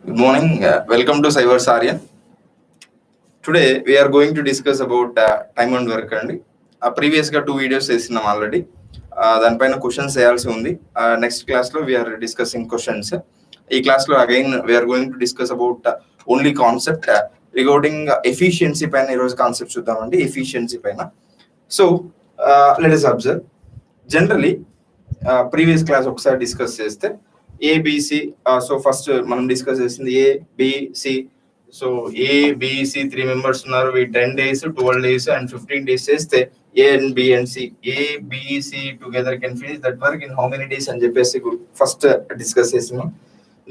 Good morning. Welcome to Syevrs Aryan. Today we are going to discuss about time and work. Previous 2 videos చేసినాం already. దానిపైన questions చేయాల్సి ఉంది. Next class లో we are discussing questions. ఈ class లో again we are going to discuss about only concept regarding efficiency పైన ఈ రోజు కాన్సెప్ట్ చూద్దామండి. efficiency పైన. So let us observe. Generally previous class ఒకసారి డిస్కస్ చేస్తే ABC, so first మనం డిస్కస్ చేసింది ABC. So ABC 3 members ఉన్నారు. 10 days, 12 days and 15 days చేస్తే A and B and C, ABC together can finish that work in how many days అని చెప్పేసి first discuss చేసినాం.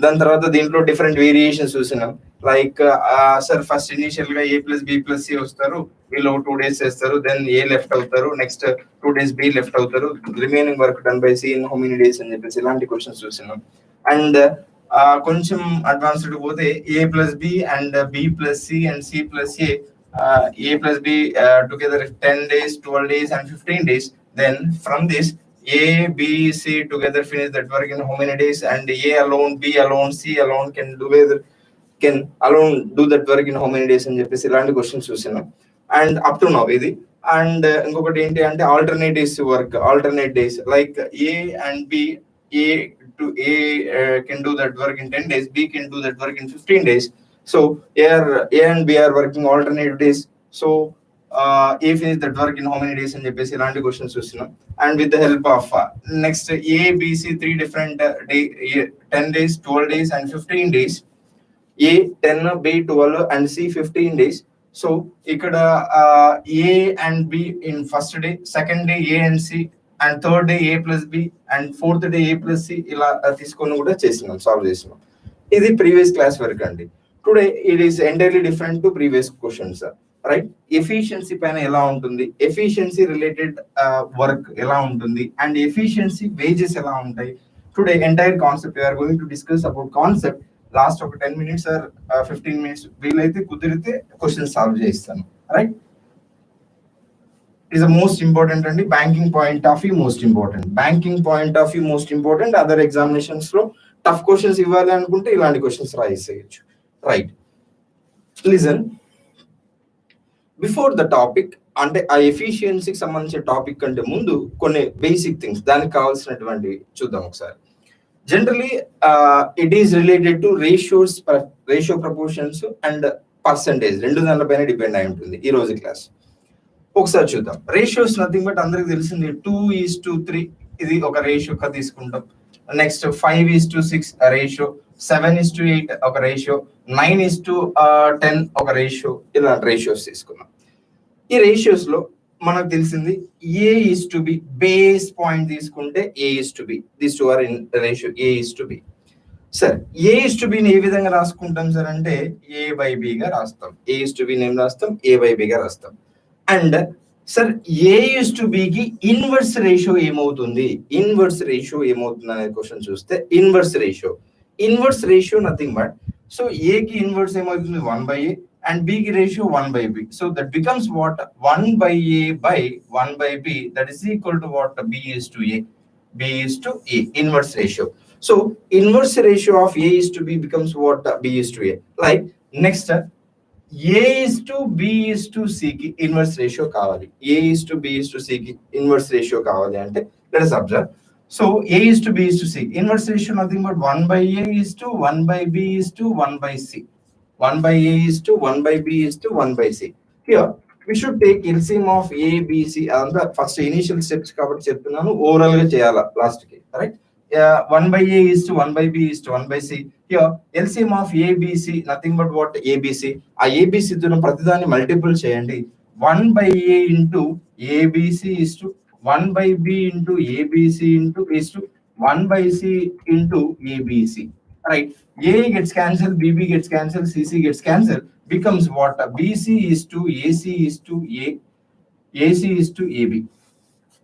దాని తర్వాత దీంట్లో డిఫరెంట్ వేరియేషన్స్ చూసినాం. లైక్ సార్ ఫస్ట్ ఇనిషియల్ గా A+B+C వస్తారు, వీళ్ళు 2 days చేస్తారు, దెన్ A లెఫ్ట్ అవుతారు, నెక్స్ట్ 2 days B లెఫ్ట్ అవుతారు, remaining work done by C in how many days అని చెప్పేసి ఇలాంటి క్వశ్చన్స్ చూసినాం. అండ్ కొంచెం అడ్వాన్స్డ్ పోతే A+B and B+C and C+A, A+B together 10 days, 12 days and 15 days. Then from this A, B, C together finish that work in how many days, and A alone, B alone, C alone can alone do that work in how many days అని చెప్పేసి ఇలాంటి questions చూసినాం. And up to now ఇది. And ఇంకొకటి ఏంటి అంటే alternate days work, alternate days like A and B, A can do that work in 10 days, B can do that work in 15 days. So A and B are working alternate days. So A finish that work in how many days అని చెప్పేసి ఇలాంటి questions చూస్తున్నాం. And with the help of next A, B, C 3 different 10 days, 12 days and 15 days. A 10, B 12 and C 15 days. So ఇక్కడ A and B in first day, second day A and C, and third day A+B and fourth day A+C ఇలా తీసుకొని కూడా చేసినాం, solve చేసినాం. ఇది previous class work అండి. Today it is entirely different to previous questions, right? Efficiency పైన ఎలా ఉంటుంది, ఎఫిషియన్సీ రిలేటెడ్ వర్క్ ఎలా ఉంటుంది, అండ్ ఎఫిషియన్సీ వేజెస్ ఎలా ఉంటాయి. Today entire concept we are going to discuss about concept. Last ఒక 10 minutes ఆర్ 15 minutes వీలైతే కుదిరితే క్వశ్చన్ సాల్వ్ చేస్తాను, right? is the most important and banking point of view most important, banking point of view most important. Other examinations lo tough questions ivvali anukunte ilanti questions raiseychu, right? Listen, before the topic ante a efficiency ki sambandhinచిన topic కంటే ముందు కొన్ని basic things దానికి కావాల్సినటువంటి చూద్దాం ఒకసారి. Generally it is related to ratio proportions and percentage, రెండు దానిపైన డిపెండ్ అయి ఉంటుంది ఈ రోజు క్లాస్. ఒకసారి చూద్దాం. రేషియోస్ నథింగ్ బట్ అందరికి తెలిసింది 2:3 ఇది ఒక రేషియోగా తీసుకుంటాం. నెక్స్ట్ 5:6 రేషియో, 7:8 ఒక రేషియో, 9:10 ఒక రేషియో, ఇలాంటి రేషియోస్ తీసుకున్నాం. ఈ రేషియోస్ లో మనకు తెలిసింది A:B, బేస్ పాయింట్ తీసుకుంటే A:B, this two are in ratio A:B. Sir A:B ని ఏ విధంగా రాసుకుంటాం సార్ అంటే A/B గా రాస్తాం. A:B ని ఏం రాస్తాం? A/B గా రాస్తాం. అండ్ సార్ A:B కి ఇన్వర్స్ రేషియో ఏమవుతుంది, ఇన్వర్స్ రేషియో ఏమవుతుంది అనే క్వశ్చన్ చూస్తే inverse ratio nothing but, so A కి ఇన్వర్స్ ఏమవుతుంది 1/A and B కి ratio 1/B. So that becomes what 1/A by 1/B, that is equal to what? B:A, B:A, inverse ratio. So inverse ratio of A:B becomes what? B:A. Like next A:B:C కి inverse ratio కావాలి. A:B:C కి inverse ratio కావాలి అంటే let us observe. So A:B:C inverse ratio nothing but 1/A:1/B:1/C, 1/A:1/B:1/C. Here we should take LCM of A, B, C. అంతా first initial steps కాబట్టి చెప్తున్నాను, overall గా చేయాలా లాస్ట్ కి, right? 1/A:1/B:1/C. Here LCM of ABC nothing but what? ABC. ఆ ABC తో ప్రతిదాన్ని multiple చేయండి. 1/A into ABC is to 1/B into ABC into is to 1/C into ABC, right? A gets cancelled, BB gets cancelled, CC gets cancelled, becomes what? BC is to AC is to A, AC is to AB,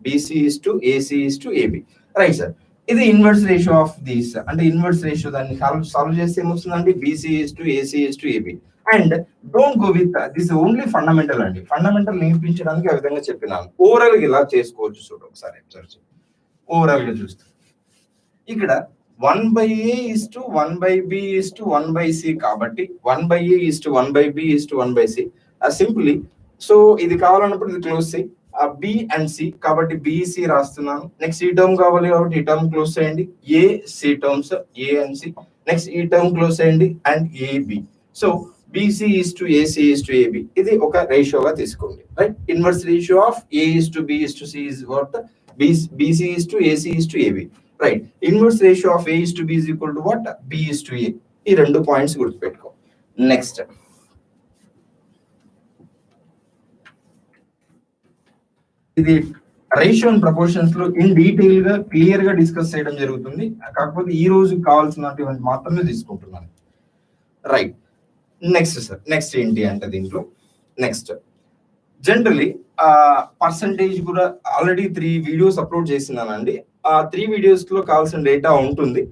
BC is to AC is to AB, right sir? ఇది inverse ratio of these, అంటే inverse ratio దాన్ని solve చేస్తే ఏమొస్తుందండి? BC is to AC is to AB. And don't go with this, only fundamental అండి. Fundamental నేర్పించడానికి ఆ విధంగా చెప్పినాను. Overall గా ఇలా చేసుకోవచ్చు. చూడు ఒకసారి ఓవరాల్ గా చూస్తే ఇక్కడ 1/A is to 1/B is to 1/C కాబట్టి 1/A is to 1/B is to 1/C simply. So ఇది కావాలన్నప్పుడు ఇది క్లోజ్ చేయి. B and C కాబట్టి BC రాస్తున్నాను. నెక్స్ట్ ఈ టర్మ్ కావాలి కాబట్టి ఈ టర్మ్ క్లోజ్ చేయండి. AC terms A and C. Next ఈ టర్మ్ క్లోజ్ చేయండి and AB. So BC is to AC is to AB ఇది ఒక రేషియోగా తీసుకోండి, right? Inverse ratio of A is to B is to C is what? BC is to AC is to AB, right? Inverse ratio of A is to B is equal to what? B is to A. ఈ రెండు points గుర్తుపెట్టుకో. Next ఇది ratio and proportions లో in detail గా clear గా discuss చేయడం జరుగుతుంది. కాకపోతే ఈ రోజు కావాల్సినటువంటి మాత్రమే తీసుకుంటున్నాను, రైట్? నెక్స్ట్ సార్, నెక్స్ట్ ఏంటి అంటే దీంట్లో నెక్స్ట్ జనరలీ పర్సంటేజ్ కూడా ఆల్రెడీ 3 వీడియోస్ అప్లోడ్ చేసినానండి. ఆ 3 వీడియోస్ లో కావాల్సిన డేటా ఉంటుంది.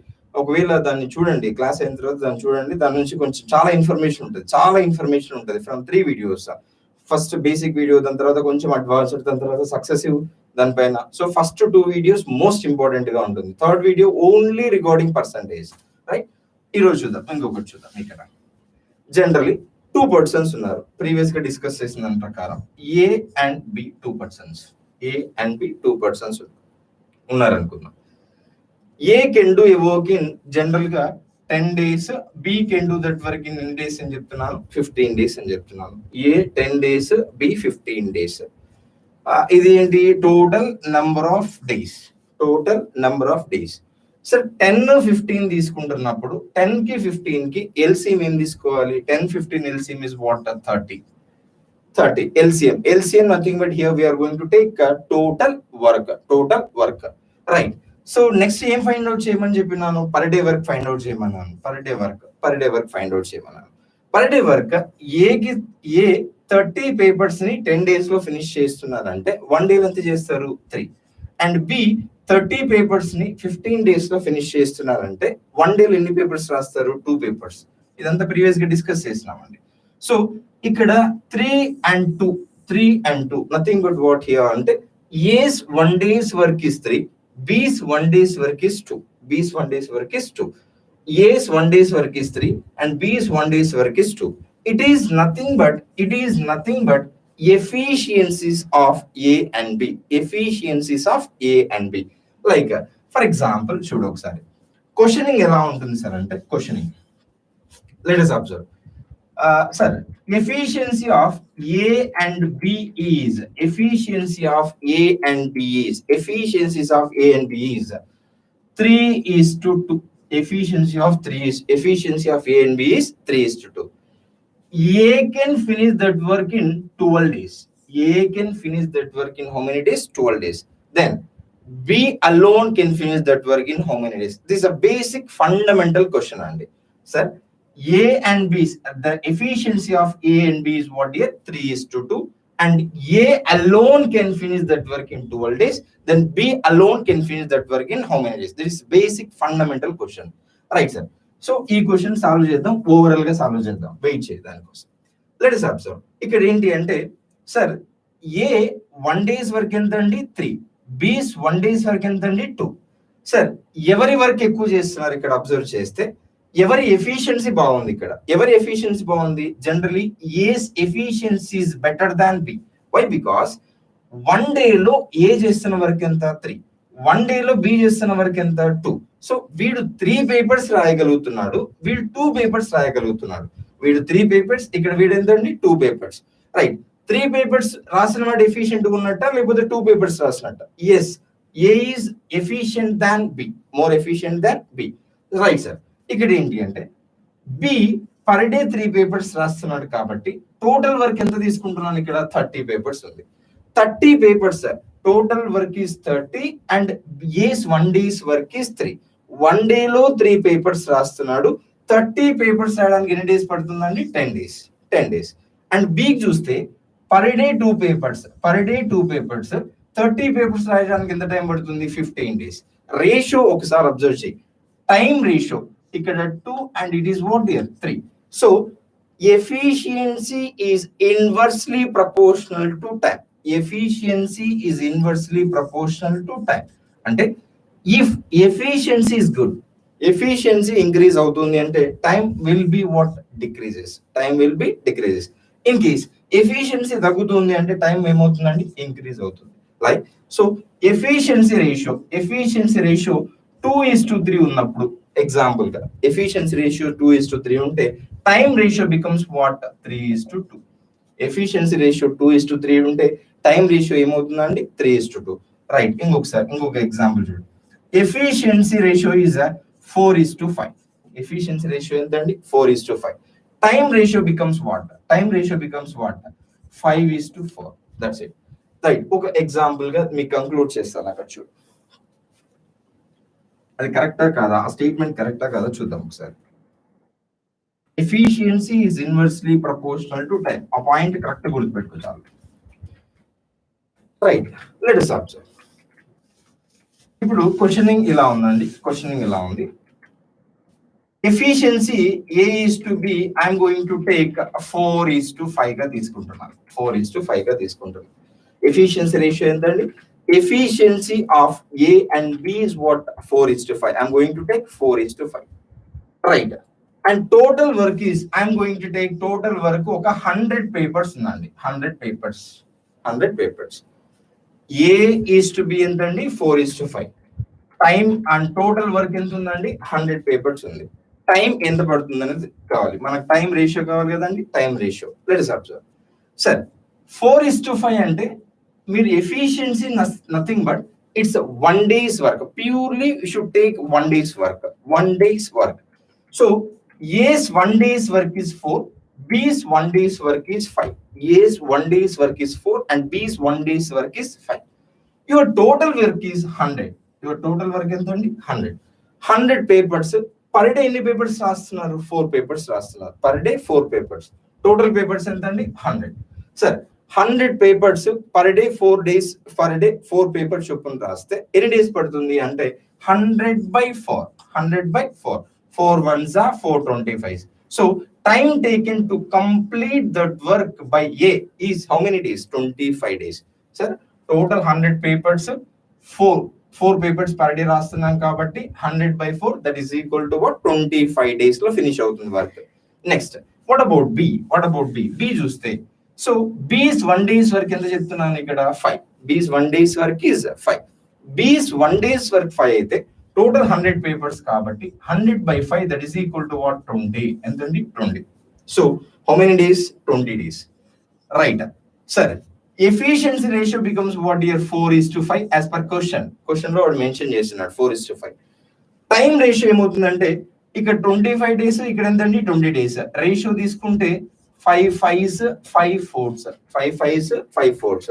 ఒకవేళ దాన్ని చూడండి, క్లాస్ అయిన తర్వాత దాన్ని చూడండి. దాని నుంచి కొంచెం చాలా ఇన్ఫర్మేషన్ ఉంటుంది from 3 videos. First basic video, దాని తర్వాత కొంచెం అడ్వాన్స్డ్, దాని తర్వాత సక్సెసివ్ దానిపైన. So first 2 videos most important గా ఉంటుంది. Third video only regarding percentage, right? ఈ రోజు చూద్దాం, ఇంకొకటి చూద్దాం. ఇక్కడ జనరలీ 2 పర్సన్స్ ఉన్నారు. ప్రీవియస్ గా డిస్కస్ చేసిన దాని ప్రకారం A and B 2 persons, A and B 2 persons ఉన్నారు అనుకుందాం. A can do a work in general గా 10 days, B can do that work in ఎన్ని డేస్ అని చెప్తున్నాను? 15 days అని చెప్తున్నాను. A 10 days, B 15 days. ఇది ఏంటి? Total number of days. Sir 10, 15 తీసుకుంటున్నప్పుడు 10 కి 15 కి ఎల్సిఎం ఏం తీసుకోవాలి? 10, 15 LCM is what? 30 LCM nothing but here we are going to take total work, right? So next ఏం ఫైండ్ అవుట్ చేయమని చెప్పినాను? Per day work find out చేయమన్నాను. Per day work A 30 papers ని 10 days లో finish చేస్తున్నారంటే 1 day ఎంత చేస్తారు? 3. And B 30 papers ని 15 days లో ఫినిష్ చేస్తున్నారంటే 1 day లో ఎన్ని పేపర్స్ రాస్తారు? 2 పేపర్స్. ఇదంతా ప్రీవియస్ గా డిస్కస్ చేసినామండి. సో ఇక్కడ 3 and 2 nothing but what here అంటే A's 1 day's work is 3, B's 1 day's work is 2. A's 1 day's work is 3 and B's 1 day's work is 2. It is nothing but efficiencies of A and B. Like for example, చూడు ఒకసారి questioning ఎలా ఉంటుంది sir అంటే questioning let us observe. Sir, efficiency of A and B is 3:2. Efficiency of A and B is 3:2. A can finish that work in 12 days. A can finish that work in how many days? 12 days. Then B alone can finish that work in how many days? This is a basic fundamental question, Andy. Sir, A and B, the efficiency of A and B is what here? 3:2. And A alone can finish that work in 12 days. Then B alone can finish that work in how many days? This is basic fundamental question. Right, sir? So ఈ question solve చేద్దాం, overall గా solve చేద్దాం, wait చేద్దాం దానికోసం. Let us observe. ఇక్కడ ఏంటి అంటే sir ఏ 1 day's work ఎంత అండి? 3. B's 1 day's వర్క్ ఎంత అండి? 2. సార్ ఎవరి వర్క్ ఎక్కువ చేస్తున్నారు ఇక్కడ అబ్జర్వ్ చేస్తే? ఎవరి ఎఫిషియన్సీ బాగుంది? ఇక్కడ ఎవరి ఎఫిషియన్సీ బాగుంది? Generally A's efficiency is better than B. Why? Because 1 day లో ఏ చేస్తున్న వర్క్ ఎంత? 3. 1 day లో బి చేస్తున్న వర్క్ ఎంత? 2. సో వీడు 3 పేపర్స్ రాయగలుగుతున్నాడు, వీడు 2 పేపర్స్ రాయగలుగుతున్నాడు. వీడు 3 పేపర్స్, ఇక్కడ వీడు ఎంతండి? 2 పేపర్స్, రైట్? 3 పేపర్స్ రాసిన వాడు ఎఫిషియెంట్ గా ఉన్నట్ట లేకపోతే 2 పేపర్స్ రాసినట్ట? Yes, A is efficient than B, more efficient than B, right sir? ఇక్కడ ఏంటి అంటే బి పర్ డే 3 పేపర్స్ రాస్తున్నాడు కాబట్టి టోటల్ వర్క్ ఎంత తీసుకుంటున్నాను? ఇక్కడ 30 పేపర్స్ ఉంది. 30 papers sir, total work is 30 and A's 1 day's work is 3. 1 day లో 3 పేపర్స్ రాస్తున్నాడు. 30 పేపర్స్ రాయడానికి ఎన్ని డేస్ పడుతుందండి? 10 days. అండ్ బీకి చూస్తే పర్ డే 2 పేపర్స్, 30 పేపర్స్ రాయడానికి ఎంత టైం పడుతుంది? 15 days. రేషియో ఒకసారి అబ్జర్వ్ చేయి, టైం రేషియో ఇక్కడ 2 and it is what here 3. So efficiency is inversely proportional to time. అంటే if efficiency is good, efficiency increase అవుతుంది అంటే time will be what decreases. Time will be decreases. In case efficiency తగ్గుతుంది అంటే time ఏమవుతుందండి increase అవుతుంది. Like so efficiency ratio 2:3 ఉన్నప్పుడు example గా efficiency ratio 2:3 ఉంటే time ratio becomes what 3:2. efficiency ratio 2:3 ఉంటే time ratio ఏమవుతుందండి 3:2. రైట్ ఇంకొక ఎగ్జాంపుల్ చూడండి. efficiency ratio is 4:5. efficiency ratio ఎంతండి 4:5. time ratio becomes what 5:4. that's it. Right ఒక ఎగ్జాంపుల్ గా మీకు కంక్లూడ్ చేస్తాను అక్కడ చూడు. అది కరెక్టా కాదా, ఆ స్టేట్మెంట్ కరెక్టా కాదా చూద్దాం ఒకసారి. efficiency is inversely proportional to time. ఆ పాయింట్ కరెక్ట్ గుర్తుపెట్టుకోవాలి. Right, let us observe. ఇప్పుడు క్వశ్చనింగ్ ఇలా ఉంది. Efficiency A:B I'm going to take 4:5 గా తీసుకుంటున్నాను. 4:5 గా తీసుకుంటున్నాను. ఎఫిషియన్సీ రేషియో ఎంతండి? Efficiency of A and B is what 4:5. I'm going to take 4:5. Right, and total work is I'm going to take total work ఒక 100 papers ఉందండి. 100 papers. A:B ఎంతండి 4:5. Time and total work ఎంత ఉందండి 100 papers ఉంది. Time ఎంత పడుతుంది అనేది కావాలి మనకు. టైం రేషియో కావాలి కదండి, time ratio. Let us observe. సరే 4:5 అంటే మీరు efficiency nothing but it's 1 day's work. Purely you should take 1 day's work. 1 day's work. So A's 1 day's work is 4, B's 1 day's work is 5. A's 1 day's work is 4 and B's 1 day's work is 5. Your total work is 100. Your total work ఎంతండి 100. 100 papers per day ఎన్ని papers రాస్తున్నారు? 4 papers రాస్తున్నారు. Per day 4 papers. Total papers ఎంతండి 100. సరే 100 papers per day 4 days per day 4 papers చొప్పున రాస్తే ఎన్ని days పడుతుంది అంటే 100/4. 100/4. 4 ones are 425. So time taken to complete that work by A is how many days? 25 days. Sir, total 100 papers, 4 papers per day రాస్తున్నాం కాబట్టి 100/4 that is equal to what 25 days లో finish అవుతుంది work. Next what about B? B చూస్తే so B's 1 day's work ఎంత చెప్తున్నాను ఇక్కడ 5. B's 1 day's work is 5. B's 1 day's work 5 అయితే total 100 papers కాబట్టి 100/5 that is equal to what 20. ఎంతండి 20. So how many days? 20 days. Right, సరే efficiency ratio becomes what here 4:5 as per question లో వాడు mention చేస్తున్నాడు 4:5. టైం రేషియో ఏమవుతుందంటే ఇక్కడ 25 days, ఇక్కడ ఎంతండి 20 days. రేషియో తీసుకుంటే 5 5s 5 4s. 5 5s 5 4s.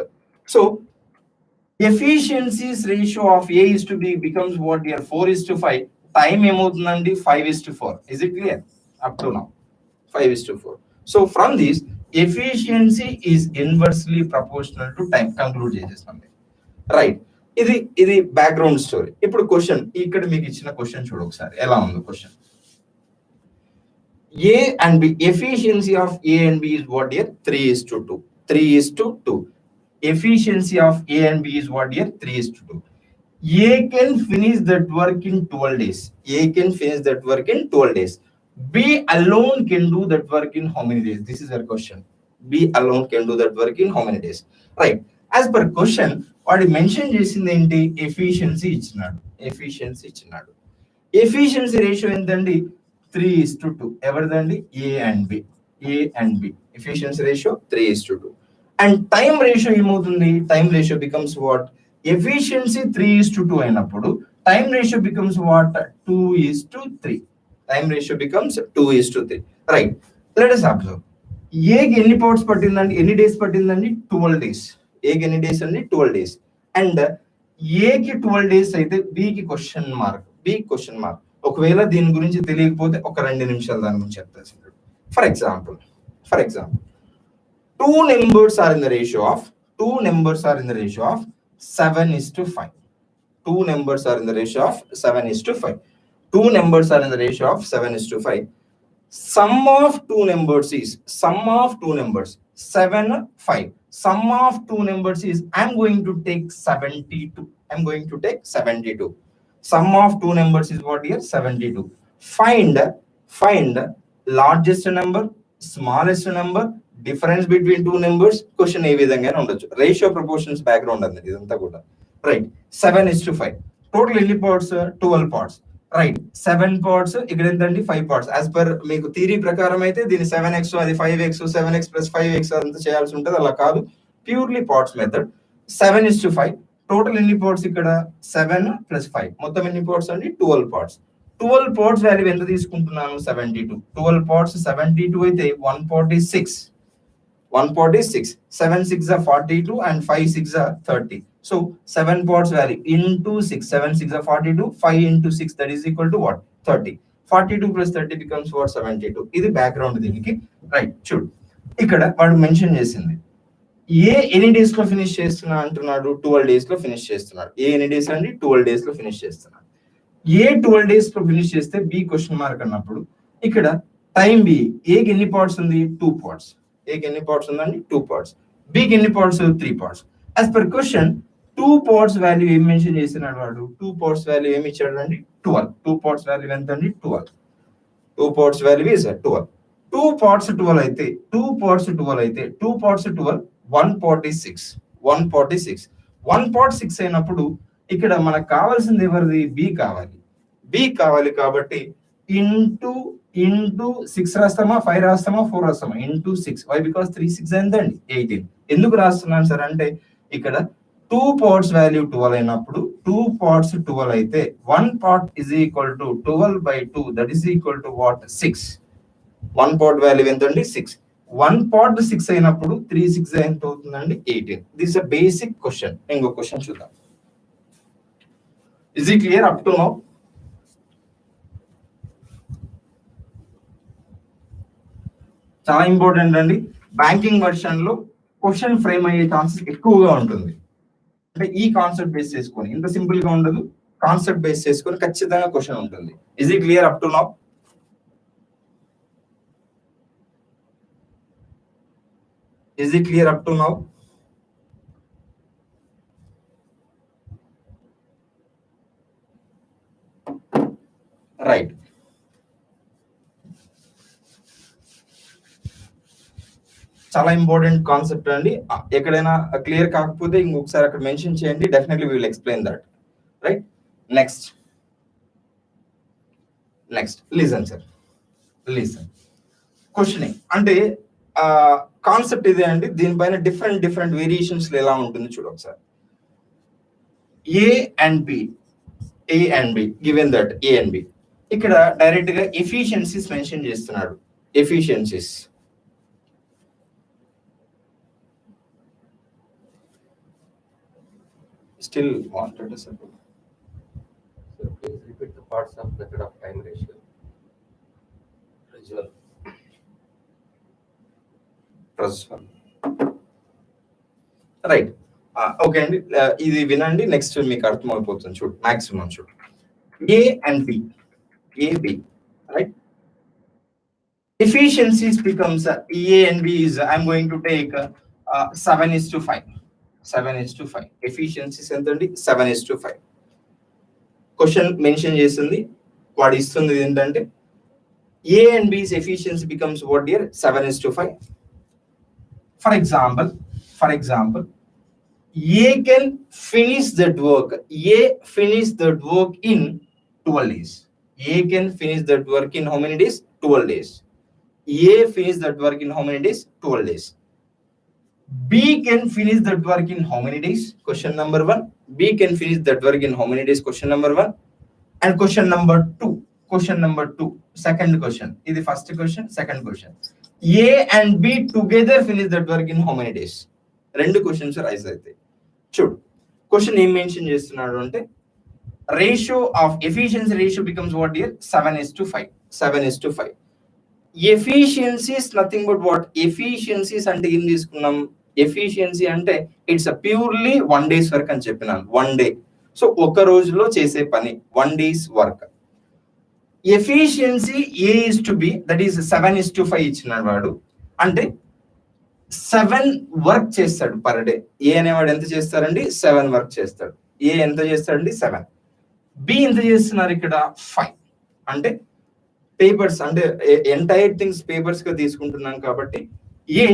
So efficiency's ratio of A:B becomes what here 4:5. time ఏమవుతుందండి 5:4. is it clear up to now? 5:4. so from this efficiency is inversely proportional to time. conclude చేసేస్తాం. Right, ఇది background story. ఇప్పుడు question ఇక్కడ మీకు ఇచ్చిన question చూడు ఒకసారి ఎలా ఉంది question. A and B, efficiency of A and B is what here 3:2. 3:2. efficiency of A and B is what here 3:2. A can finish that work in 12 days. B alone can do that work in how many days? This is our question. B alone can do that work in how many days? Right, as per question what he mentioned చేసింది ఏంటి? efficiency ఇచ్చినాడు. efficiency ratio ఎంతండి 3:2. ఎవరిదండి? A and B. efficiency ratio 3:2. and time ratio ఏమవుతుంది? time ratio becomes what? efficiency 3:2 అయినప్పుడు time ratio becomes what? 2:3. time ratio becomes 2:3. right, let us observe. A కి ఎన్ని powers పట్టిందండి? ఎన్ని డేస్ పట్టిందండి? 12 days. A కి ఎన్ని డేస్ అండి? 12 days. అండ్ A కి 12 days అయితే B కి క్వశ్చన్ మార్క్. ఒకవేళ దీని గురించి తెలియకపోతే ఒక 2 నిమిషాలు దాని గురించి చెప్తాను. For example 2 numbers are in the ratio of 7:5. 2 numbers are in the ratio of 7:5. 2 numbers are in the ratio of 7:5. Sum of 2 numbers is 7 5. Sum of 2 numbers is I'm going to take 72. Sum of two numbers is what here? 72. Find largest number, smallest number, difference between two numbers. Question ఏ విధంగా ఉండొచ్చు. Ratio proportions background అన్నది ఇదంతా కూడా. Right. 7:5. Total ఎన్ని parts? 12 parts. Right. 7 parts ఇక్కడ ఎంతండి 5 parts. As per మీకు theory ప్రకారం అయితే దీని 7x అది 5x 7x + 5x అంతా చేయాల్సి ఉంటుంది. అలా కాదు. Purely parts method. 7:5. టోటల్ ఎన్ని పార్ట్స్ ఇక్కడ 7 + 5 మొత్తం ఎన్ని పార్ట్స్ అండి 12 పార్ట్స్. 12 పార్ట్స్ వాల్యూ ఎంత తీసుకుంటున్నాను 72. 12 పార్ట్స్ 72 అయితే 146. 7 6 are 42 and 5 6 are 30. So 7 parts value into 6. 7 6 are 42. 5 into 6 that is equal to what? 30. 42 + 30 becomes what? 72. ఇది బ్యాక్గ్రౌండ్ దీనికి. రైట్ చూడు ఇక్కడ వాడు మెన్షన్ చేసింది ఏ ఎన్ని డేస్ లో ఫినిష్ చేస్తున్నా అంటున్నాడు 12 days లో ఫినిష్ చేస్తున్నాడు. ఏ ఎన్ని డేస్ అండి 12 days లో ఫినిష్ చేస్తున్నాడు. ఏ 12 days లో ఫినిష్ చేస్తే బి క్వశ్చన్ మార్క్ అన్నప్పుడు ఇక్కడ టైం బి ఏకి ఎన్ని పార్ట్స్ ఉంది 2 parts. ఏకి ఎన్ని పార్ట్స్ ఉందండి 2 parts. బికి ఎన్ని parts 3 parts. As per question 2 parts value ఏం మెన్షన్ చేస్తున్నాడు వాడు 2 parts వాల్యూ ఏమి ఇచ్చాడు అండి 12. 2 parts వాల్యూ ఎంత అండి 12. 2 parts వాల్యూ ఇస్ 12. 2 parts 12 అయితే 2 parts 12 146. 146 అయినప్పుడు ఇక్కడ మనకు కావాల్సింది ఎవరిది బి కావాలి కాబట్టి ఇంటూ 6 రాస్తామా 5 రాస్తామా 4 రాస్తామా ఇంటూ 6. వై బికాస్ 3 6 ఎంతండి 18. ఎందుకు రాస్తున్నాను సార్ అంటే ఇక్కడ 2 parts వాల్యూ 12 అయినప్పుడు 2 parts 12 అయితే 1 part is equal to 12/2 that is equal to what 6. 1 part value ఎంతండి 6. 1 part 6 అయినప్పుడు 3 6 ఎంత అవుతుందండి 18. This is a basic question. ఇంకో క్వశ్చన్ చూద్దాం. Is it clear up to now? చాలా ఇంపార్టెంట్ అండి. బ్యాంకింగ్ వర్షన్ లో క్వశ్చన్ ఫ్రేమ్ అయ్యే ఛాన్సెస్ ఎక్కువగా ఉంటుంది. అంటే ఈ కాన్సెప్ట్ బేస్ చేసుకొని ఇంత సింపుల్ గా ఉండదు. కాన్సెప్ట్ బేస్ చేసుకొని ఖచ్చితంగా క్వశ్చన్ ఉంటుంది. Is it clear up to now? Is it clear up to now? Right. చాలా ఇంపార్టెంట్ కాన్సెప్ట్ అండి. ఎక్కడైనా క్లియర్ కాకపోతే ఇంకొకసారి అక్కడ మెన్షన్ చేయండి. Definitely we will explain that. Right. Next listen sir. Questioning అంటే కాన్సెప్ట్ ఇదే అండి. దీనిపైన డిఫరెంట్ వేరియేషన్స్ ఎలా ఉంటుంది చూడు ఒకసారి. A and B given that A and B ఇక్కడ డైరెక్ట్ గా ఎఫిషియన్సీస్ మెన్షన్ చేస్తున్నాడు. Efficiencies still wanted a simple. So please repeat the parts of method of time ratio. Transfer. Right okay అండి. ఇది వినండి. నెక్స్ట్ మీకు అర్థమైపోతుంది చూడు. మాక్సిమం చూడు. A and B right. Efficiencies becomes A and B is I'm going to take 7:5. 7:5. Efficiencies ఎంతండి 7:5. Question mention చేస్తుంది. వాడు ఇస్తుంది ఏంటంటే A and B's efficiency becomes what dear 7:5. For example, A can finish that work. A finish that work in 12 days. A can finish that work in how many days? 12 days. A finish that work in how many days? 12 days. B can finish that work in how many days? Question number 1. B can finish that work in how many days? Question number 1. And question number 2. Second question. This is the first question. Second question. A and B together finish that work in how many days? Rendu questions rise aithe. Chudu. Question em mention chestunnadu ante ratio of efficiency ratio becomes what dear? 7:5. 7:5. Efficiency is nothing but what? Efficiencies ante em తీసుకున్నాం. Efficiency ante it's a purely 1 day's work అని చెప్పినాను. 1 day. So ఒక రోజులో చేసే పని 1 day's work. Efficiency A is to B, that is 7:5 ఇచ్చినాడు వాడు. అంటే 7 వర్క్ చేస్తాడు పర్ డే. ఏ అనేవాడు ఎంత చేస్తారండి 7 వర్క్ చేస్తాడు. ఏ ఎంత చేస్తాడండి 7. బి ఎంత చేస్తున్నారు ఇక్కడ 5 అంటే పేపర్స్ అంటే ఎంటైర్ థింగ్స్ పేపర్స్ గా తీసుకుంటున్నాం కాబట్టి ఏ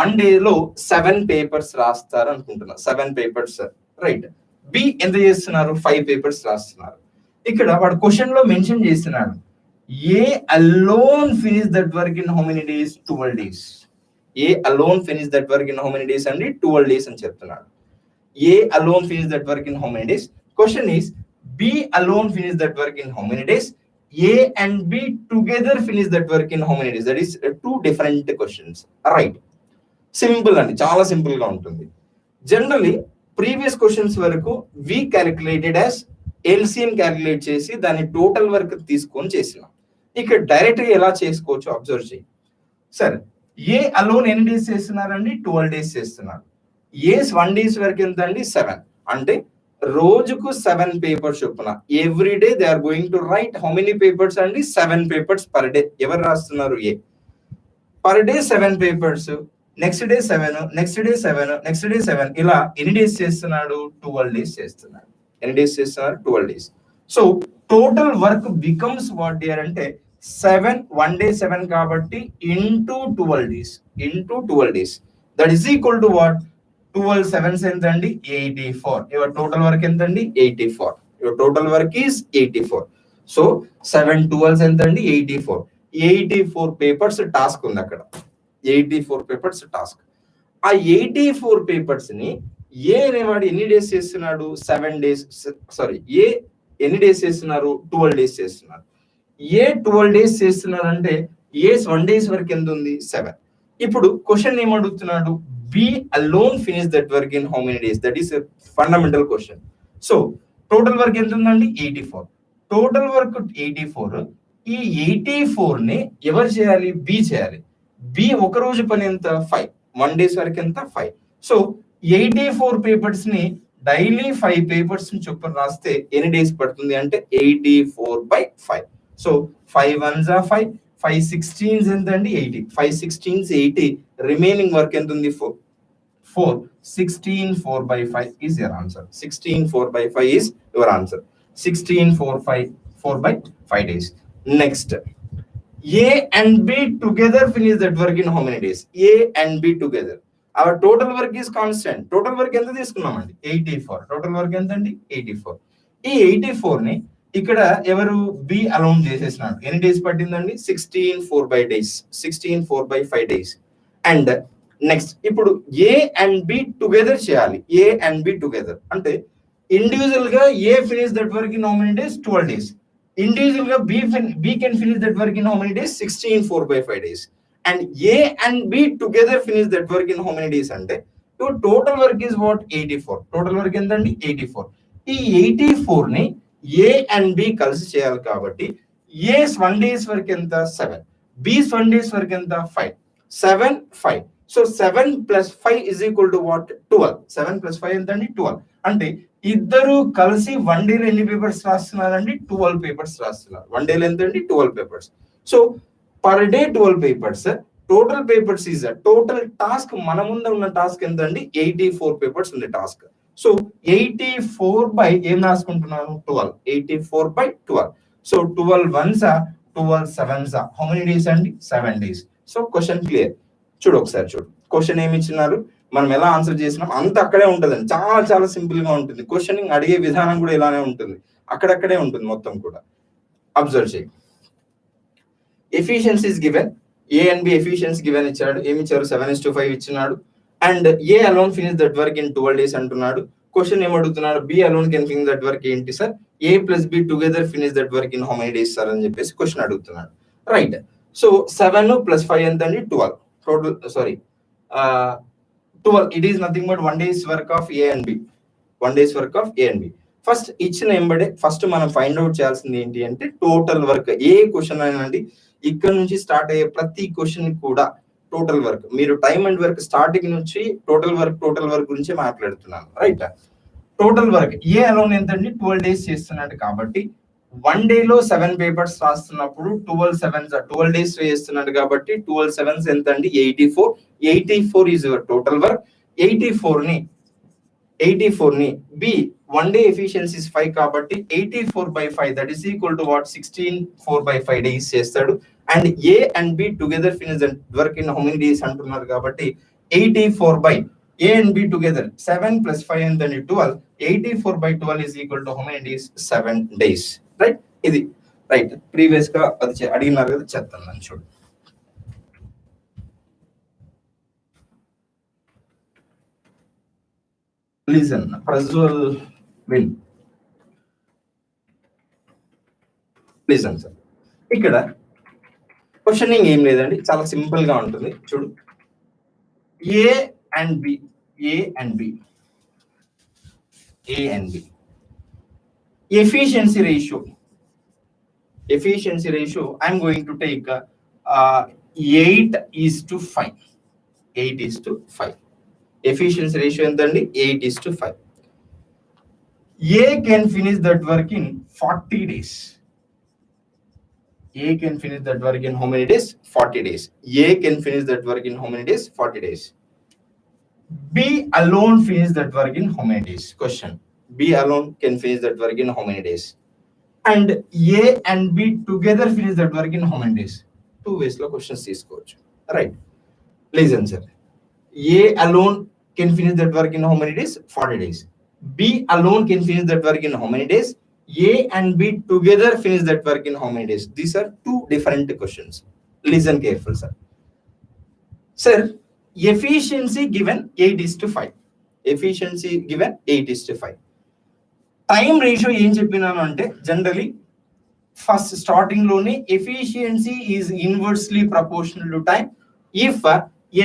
1 డేలో 7 పేపర్స్ రాస్తారు అనుకుంటున్నా 7 పేపర్స్ రైట్. బి ఎంత చేస్తున్నారు 5 పేపర్స్ రాస్తున్నారు. ఇక్కడ వాడు క్వశ్చన్ లో మెన్షన్ చేస్తున్నాడు A alone finish that work in how many days 12 days. A alone finish that work in how many days అండి 12 డేస్ అని చెప్తున్నాడు. A alone finish that work in how many days. Question is B alone finish that work in how many days. A and B together finish that work in how many days? That is two different questions. Right. Simple and చాలా simple గా ఉంటుంది. Generally previous questions వరకు we calculated as LCM calculate చేసి దాని total work తీసుకొని చేసినాం. ఇక్కడ direct గా ఎలా చేసుకోవచ్చు అబ్జర్వ్ చేయి. సరే ఏ అలోన్ ఎన్ని డేస్ చేస్తున్నారండి 12 డేస్ చేస్తున్నారు. ఏ 1 డేస్ వరకు ఎంత అండి 7 అంటే రోజుకు 7 పేపర్స్ చొప్పున every day they are going to write how many papers అండి 7 పేపర్స్ పర్ డే. ఎవరు రాస్తున్నారు A per day 7 papers. Next day 7, next day 7, next day 7 ఇలా ఎన్ని డేస్ చేస్తున్నాడు 12 డేస్ చేస్తున్నాడు. ఎన్ని డేస్ చేస్తున్నారు 12 days. So total work becomes what year అంటే 7 1 డే 7 కాబట్టి into 12 days into 12 days that is equal to what 12 7s ఎంత అండి 84. యువర్ టోటల్ వర్క్ ఎంత అండి 84. Your total work is 84. So 7 12s ఎంత అండి 84. 84 పేపర్స్ టాస్క్ ఉంది అక్కడ. 84 పేపర్స్ టాస్క్. ఆ 84 పేపర్స్ ని ఏ అనేవాడు ఎన్ని డేస్ చేస్తున్నాడు 7 డేస్ సారీ ఏ ఎన్ని డేస్ చేస్తున్నారు 12 డేస్ చేస్తున్నారు. ఏ 12 డేస్ చేస్తున్నారు అంటే ఏ 1 డేస్ వరకు ఎంత ఉంది 7. ఇప్పుడు క్వశ్చన్ ఏమడుగుతున్నాడు B alone finish that work in how many days. That is fundamental question. So total work ఎంత ఉందండి 84. Total work 84. ఈ 84 ని ఎవరు చేయాలి బి చేయాలి. బి ఒక రోజు పని ఎంత 5 1 డేస్ వరకు ఎంత 5. సో 84 పేపర్స్ ని డైలీ 5 పేపర్స్ చొప్పున రాస్తే ఎన్ని డేస్ పడుతుంది అంటే 84/5. సో 5 1s 5 5 16s ఎంత అండి 80. 5 16s 80. రిమైనింగ్ వర్క్ ఎంత ఉంది 4 16 4/5 is your answer. 16 4/5 is your answer. 16 4/5 days. Next, A and B together finish that work in how many days? A and B together. Our total work is constant. Total work ఎంత తీసుకున్నామండి 84. Total work ఎంత అండి 84. ఈ 84 ని ఇక్కడ ఎవరు B alone చేసేసినాడు. ఎన్ని days పట్టిందండి 16 4/days. 16 4/5 days. అండ్ నెక్స్ట్ ఇప్పుడు ఏ అండ్ బి టుగెదర్ చేయాలి. ఏ అండ్ బి టుగెదర్ అంటే ఇండివిజువల్ గా A finish that work in how many days 12 days. Individual గా B can finish that work in how many days 16 4/5 days. And A and B together finish that work in how many days అంటే total work is what 84. Total work ఎంతండి 84. ఈ 84 ని ఏ and B కలిసి చేయాలి కాబట్టి ఏ 1 days వరకు ఎంత 7, B 1 days వరకు ఎంత 5. 7 5. So 7 + 5 is equal to what 12. 7 + 5 ఎంత అండి 12. అంటే ఇద్దరు కలిసి 1 డేలో ఎన్ని పేపర్స్ రాస్తున్నారండి 12 పేపర్స్ రాస్తున్నారు. 1 డేలో ఎంత అండి 12 papers. So per day 12 papers. Total papers is total task మన ముందు ఉన్న టాస్క్ ఎంత అండి 84 పేపర్స్ ఉంది టాస్క్. సో 84 ఏం రాసుకుంటున్నాను 12. 84/12. So 12 1s 12 7s how many days అండి 7 డేస్. So question clear. చూడు ఒకసారి చూడు క్వశ్చన్ ఏమి ఇచ్చినారు మనం ఎలా ఆన్సర్ చేసినాం అంత అక్కడే ఉంటుందండి. చాలా చాలా సింపుల్ గా ఉంటుంది. క్వశ్చనింగ్ అడిగే విధానం కూడా ఇలానే ఉంటుంది. అక్కడక్కడే ఉంటుంది మొత్తం కూడా. అబ్జర్వ్ చేయి. Efficiencies given. A and B efficiency given ఇచ్చాడు. ఏమి ఇచ్చారు 7:5 ఇచ్చినాడు. And A alone finish that work in 12 days అంటున్నాడు. క్వశ్చన్ ఏమడుగుతున్నాడు B alone can finish that work ఏంటి sir A plus B together finish that work in how many days sir అని చెప్పేసి question అడుగుతున్నాడు. రైట్. సో 7 + 5 ఎంత అండి 12. Total sorry 12. It is nothing but 1 days work of A and B. 1 days work of A and B. First ఇచ్చిన ఎంబడే first మనం find out చేయాల్సింది ఏంటి అంటే టోటల్ వర్క్. ఏ క్వశ్చన్ అయినండి ఇక్కడ నుంచి స్టార్ట్ అయ్యే ప్రతి క్వశ్చన్ కూడా టోటల్ వర్క్. మీరు టైమ్ అండ్ వర్క్ స్టార్టింగ్ నుంచి టోటల్ వర్క్ గురించి మాట్లాడుతున్నాను. Right. Total work A alone ఎంతండి 12 days చేస్తున్నాడు కాబట్టి 1 డేలో 7 పేపర్స్ రాస్తున్నప్పుడు 12 7s 12 days చేస్తున్నాడు కాబట్టి 12 7s ఎంత అండి 84. 84 ఈజ్ యువర్ టోటల్ వర్క్. 84 ని బి 1 day efficiency is 5 కాబట్టి 84/5 that is equal to what 16/4/5 days చేస్తాడు. And A and B together finish the work in how many days అంటున్నారు కాబట్టి 84 by A and B together 7 plus 5 and then 12. 84/12 is equal to how many days? 7 days. Right, ఇది right. Previous గా అది అడిగినారు కదా, చెప్తాను చూడు. Listen, Prajwal will listen sir. ఇక్కడ క్వశ్చనింగ్ ఏం లేదండి, చాలా సింపుల్ గా ఉంటుంది. చూడు, A and B efficiency ratio I'm going to take 8:5. 8:5 efficiency ratio ఎంతండి? 8:5. A can finish that work in 40 days. A can finish that work in how many days? 40 days. A can finish that work in how many days? 40 days. B alone finish that work in how many days? Question. B alone can finish that work in how many days? And A and B together finish that work in how many days? Two ways lo questions తీసుకోవచ్చు. Right. Listen sir. A alone can finish that work in how many days? 40 days. B alone can finish that work in how many days? A and B together finish that work in how many days? These are two different questions. Listen careful sir. Sir, efficiency given 8:5. Efficiency given 8:5. Time ratio ఏం చెప్పినాను అంటే, generally first starting లోనే efficiency is inversely proportional to time. If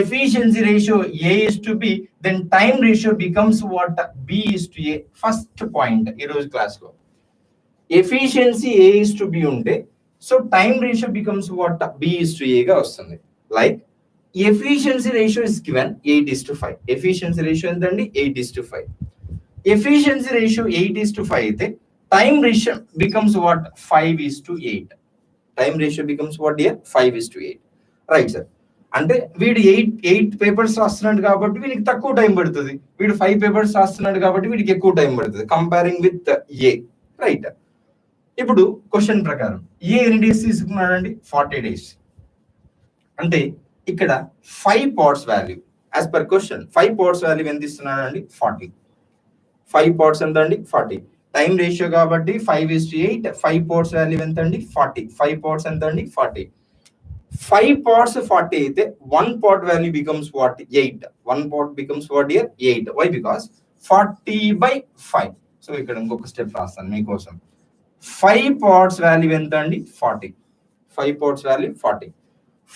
efficiency ratio A is to B, then time ratio becomes what? B is to A. First point ఈ రోజు class లో efficiency A is to B ఉంటే, so time ratio becomes what? B is to A గా వస్తుంది. Like efficiency ratio is given 8:5. efficiency ratio ఎంతండి? 8:5. efficiency ratio 8:5 అయితే time ratio becomes what? 5:8. time ratio becomes what here? 5:8. Right sir. అంటే వీడు 8 papers రాస్తున్నాడు కాబట్టి వీడికి తక్కువ టైం పడుతుంది, వీడు 5 పేపర్స్ రాస్తున్నాడు కాబట్టి వీడికి ఎక్కువ టైం పడుతుంది, కంపేరింగ్ విత్ ఏ. రైట్. ఇప్పుడు క్వశ్చన్ ప్రకారం ఏ ఎన్ని డేస్ తీసుకున్నాడండి? 40 డేస్. అంటే ఇక్కడ 5 parts value as per question 5 parts value ఎంత ఇస్తున్నాడండి? 40. 5 పార్ట్స్ ఎంత అండి? 40. టైం రేషియో కాబట్టి 5:8. 5 పార్ట్స్ వాల్యూ ఎంత అండి? 40. 5 పార్ట్స్ ఎంత అండి? 40. 5 parts 40 అయితే 1 part value becomes what? 8. 1 part becomes what here? 8. Why? Because 40/5. So ఇక్కడ ఇంకొక స్టెప్ రాస్తాను మీకోసం. 5 parts value ఎంత అండి? 40. 5 parts value 40.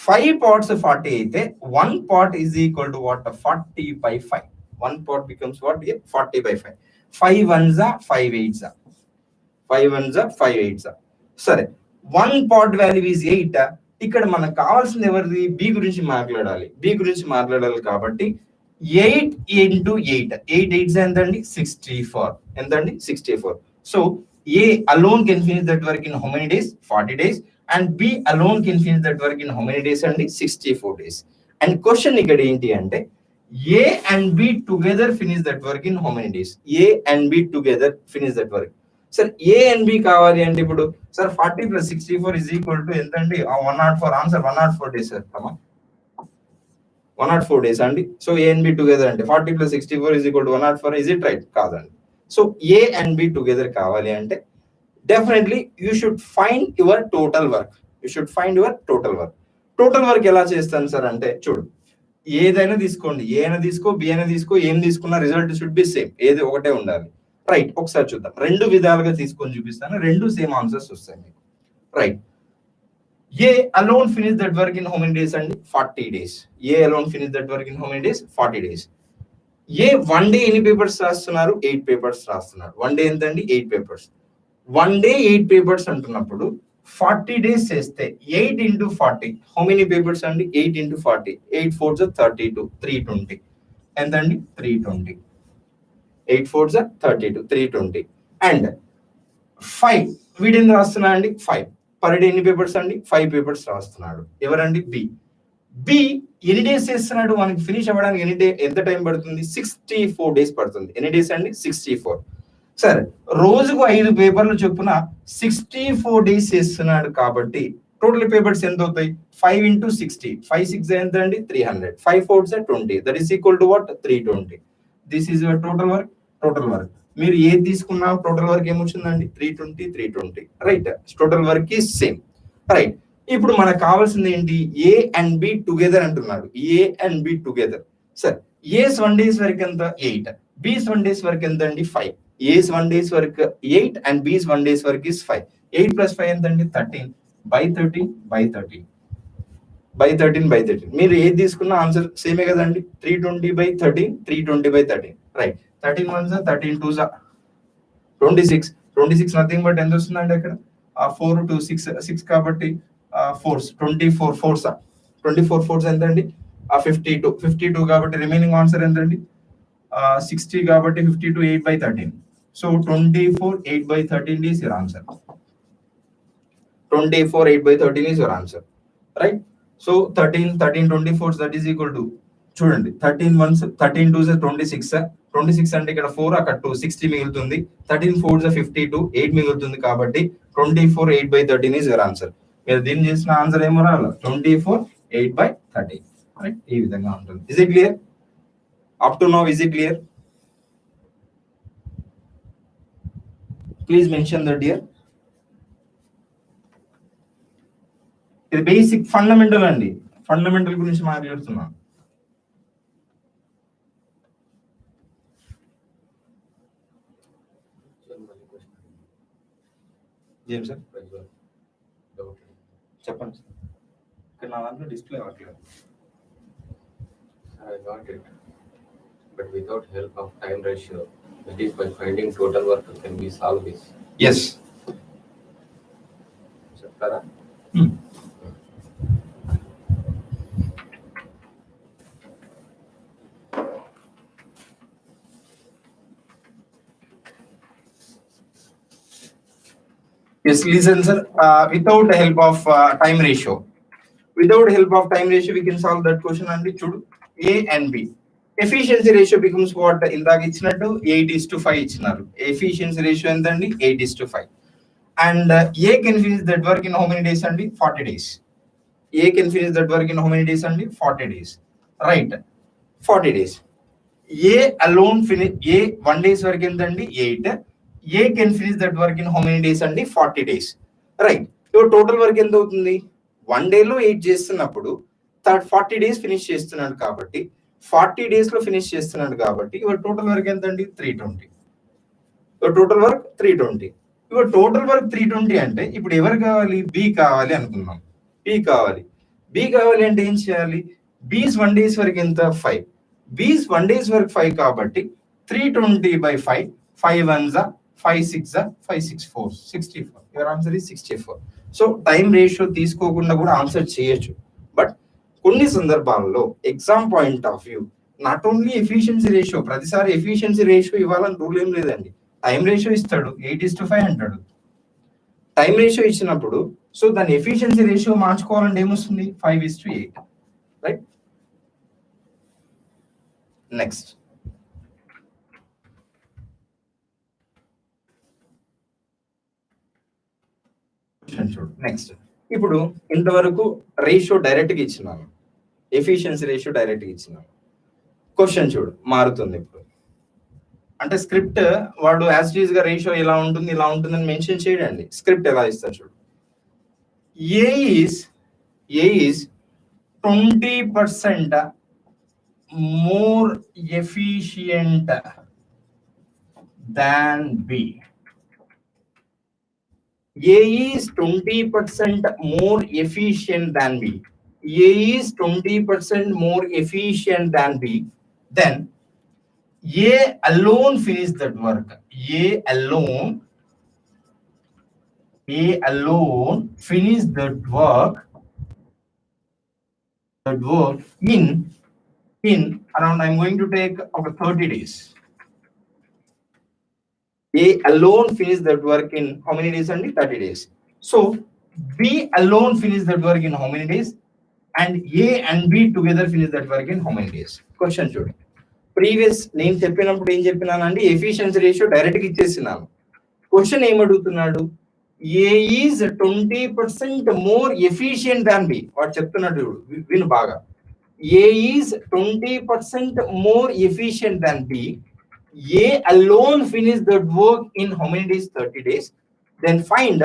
5 parts 40 అయితే 1 part is equal to what? 40/5. 1 part becomes what here? 40/5. 5 ones are 5 eights are. 5 ones are 5 eights are. సరే, 1 part value is 8. ఇక్కడ మనకు కావాల్సింది ఎవరిది? బి గురించి మాట్లాడాలి కాబట్టి 8 into 8. 8 8s ఎంతండి? 64. ఎంతండి? 64. So A alone can finish that work in how many days? 40 days. And B alone can finish that work in how many days అండి? 64 days. And question ఇక్కడ ఏంటి అంటే, A and B together finish that work in how many days? A and B together finish that work. Sir A and B కావాలి అంటే ఇప్పుడు sir 40 + 64 is equal to ఎంత అండి? 104. Answer 104 days sir. 104 days అండి. So A and B together అంటే 40 + 64 is equal to 104. Is it right? కాదండి. So A and B together కావాలి అంటే definitely you should find your total work. Total work ఎలా చేస్తాను sir అంటే, చూడు, ఏదైనా తీసుకోండి, ఏ అయినా తీసుకో, బి అయినా తీసుకో, ఏం తీసుకున్నా రిజల్ట్ షుడ్ బి సేమ్. ఏది ఒకటే ఉండాలి. రైట్. ఒకసారి చూద్దాం. 2 విధాలుగా తీసుకొని చూపిస్తాను. 2 సేమ్ ఆన్సర్స్ వస్తాయి మీకు. Right. A alone finish that work in how many days అండి? 40 days. A alone finish that work in how many days? 40 days. A 1 day ఎన్ని పేపర్స్ రాస్తున్నారు? 8 పేపర్స్ రాస్తున్నారు. 1 day ఎంతండి? 8 పేపర్స్. 1 day 8 పేపర్స్ అంటున్నప్పుడు 40 days చేస్తే 8 into 40 how many papers అండి? 8 into 40. 8 4s 32. 320. ఎంతండి? 320. 8 4s 32. 320. And 5 వీడిని రాస్తున్నా అండి? 5 పర్ డే ఎన్ని పేపర్స్ అండి? 5 పేపర్స్ రాస్తున్నాడు. ఎవరండి? బి ఎన్ని డేస్ చేస్తున్నాడు? మనకి ఫినిష్ అవ్వడానికి ఎంత టైం పడుతుంది? 64 days పడుతుంది. ఎన్ని డేస్ అండి? 64. సరే, రోజుకు 5 పేపర్లు చొప్పున 64 డేస్ చేస్తున్నాడు కాబట్టి టోటల్ పేపర్స్ ఎంత అవుతాయి? 5 into 60. 5 6 ఎంత అండి? 300. 5 4s 20. That is equal to what? 320. This is your total work. Total work మీరు ఏది తీసుకున్నా టోటల్ వర్క్ ఏమొచ్చిందండి? 320 320. Right, total work is same. Right, ఇప్పుడు మనకు కావాల్సింది ఏంటి? ఏ అండ్ బి టుగెదర్ అంటున్నాడు. A and B together. సరే, ఏస్ 1 days వరకు ఎంత? 8. బీస్ 1 days వరకు ఎంత అండి? 5. ఏస్ 1 days వరకు 8 అండ్ బీస్ 1 days వరకు ఇస్ 5. 8 plus 5 ఎంత అండి? 13. by 13 by 13 by 13 by 13. మీరు ఏది తీసుకున్న ఆన్సర్ సేమే కదండి. 320 by 13 320 by 13. Right, 13 1s 13 2s 26. 26 nothing but ఎంత వస్తుందండి అక్కడ? 4 2 6 6 కాబట్టి 4s 24 4s 24 4s ఎంత అండి? 52. 52 కాబట్టి రిమైనింగ్ ఆన్సర్ ఎంత అండి? 60 కాబట్టి 52 8 by 13. So 24 8 by 13 is your answer. 24 8 by 13 is your answer. Right? So 13 13 24 that is equal to, చూడండి, 13 1s 13 2s 26. 26 అంటే ఇక్కడ 4 అక్కడ 2 60 మిగులుతుంది. 13 4s 52 8 మిగులుతుంది కాబట్టి 24 8 by 13 is your answer. మీరు దీన్ని చేసిన ఆన్సర్ ఏమో రావాలి? 24 8 by 13. రైట్, ఈ విధంగా ఉంటుంది. Is it clear? Up to now is it clear? Please mention that dear. ఇది బేసిక్ ఫండమెంటల్ అండి. ఫండమెంటల్ గురించి మాట్లాడుతున్నాను. ఏం సార్? చెప్పండి సార్. ఇక్కడ నా దాంట్లో డిస్ప్లే అవ్వట్లేదు. I got it. But without help of time ratio, that is by finding total work, can we solve this? Yes. చెప్తారా? Yes, listen sir, without the help of time ratio, we can solve that question. And చూడు, A and B efficiency ratio becomes what? ఇందాక ఇచ్చినట్టు 8:5 ఇచ్చినారు. efficiency ratio ఎంత అండి? 8:5. and A can finish that work in how many days అండి? 40 days. A can finish that work in how many days అండి? 40 days. right, 40 days. A alone finish A 1 days work ఎంత అండి? 8. A can finish that work in how many days అండి? 40 days. Right, ఇప్పుడు total work ఎంత అవుతుంది? 1 day లో 8 చేస్తున్నప్పుడు 40 days finish చేస్తున్నాడు కాబట్టి 40 days లో ఫినిష్ చేస్తున్నాడు కాబట్టి ఇవాళ టోటల్ వర్క్ ఎంత అండి? 320. Total work 320. ఇవాళ టోటల్ వర్క్ 320 అంటే ఇప్పుడు ఎవరు కావాలి? బి కావాలి అనుకున్నాం. బి కావాలి. బి కావాలి అంటే ఏం చేయాలి? బీస్ 1 days వరకు ఎంత? 5. బీస్ 1 days వరకు 5 కాబట్టి 320 by 5. 5 1s 5 6 5 6 4 64. Your answer is 64. So time ratio తీసుకోకుండా కూడా ఆన్సర్ చేయొచ్చు. బట్ కొన్ని సందర్భాల్లో exam point of view not only efficiency ratio, ప్రతిసారి ఎఫిషియన్సీ రేషియో ఇవ్వాలని రూల్ ఏం లేదండి. టైం రేషియో ఇస్తాడు, 8:5 అంటాడు. టైం రేషియో ఇచ్చినప్పుడు సో దాని ఎఫిషియన్సీ రేషియో మార్చుకోవాలంటే ఏమొస్తుంది? 5:8. రైట్, నెక్స్ట్ చూడు. నెక్స్ట్, ఇప్పుడు ఇంతవరకు రేషియో డైరెక్ట్ గా ఇచ్చినాను, ఎఫిషియన్సీ రేషియో డైరెక్ట్ గా ఇచ్చినాను. క్వశ్చన్ చూడు మారుతుంది. ఇప్పుడు అంటే స్క్రిప్ట్ వాడు యాజ్ ఇట్ ఈస్ గా రేషియో ఇలా ఉంటుంది ఇలా ఉంటుందని మెన్షన్ చేయడండి. స్క్రిప్ట్ ఎలా ఇస్తారు చూడు. A is 20% more efficient than B. A is 20% more efficient than B. A is 20% more efficient than B. Then A alone finish that work. A alone finish that work in around, I'm going to take over 30 days. A alone finish that work in how many days? Only 30 days. So B alone finish that work in how many days? And A and B together finish that work in how many days? Question చూడండి. Previous నేను చెప్పినప్పుడు ఏం చెప్పినానండి, efficiency ratio డైరెక్ట్గా ఇచ్చేసినాను. Question ఏమడుగుతున్నాడు, A is 20% more efficient than B. వాడు చెప్తున్నాడు చూడు, విను బాగా. A is 20% more efficient than B. A alone finish that work in how many days? 30 days. Then find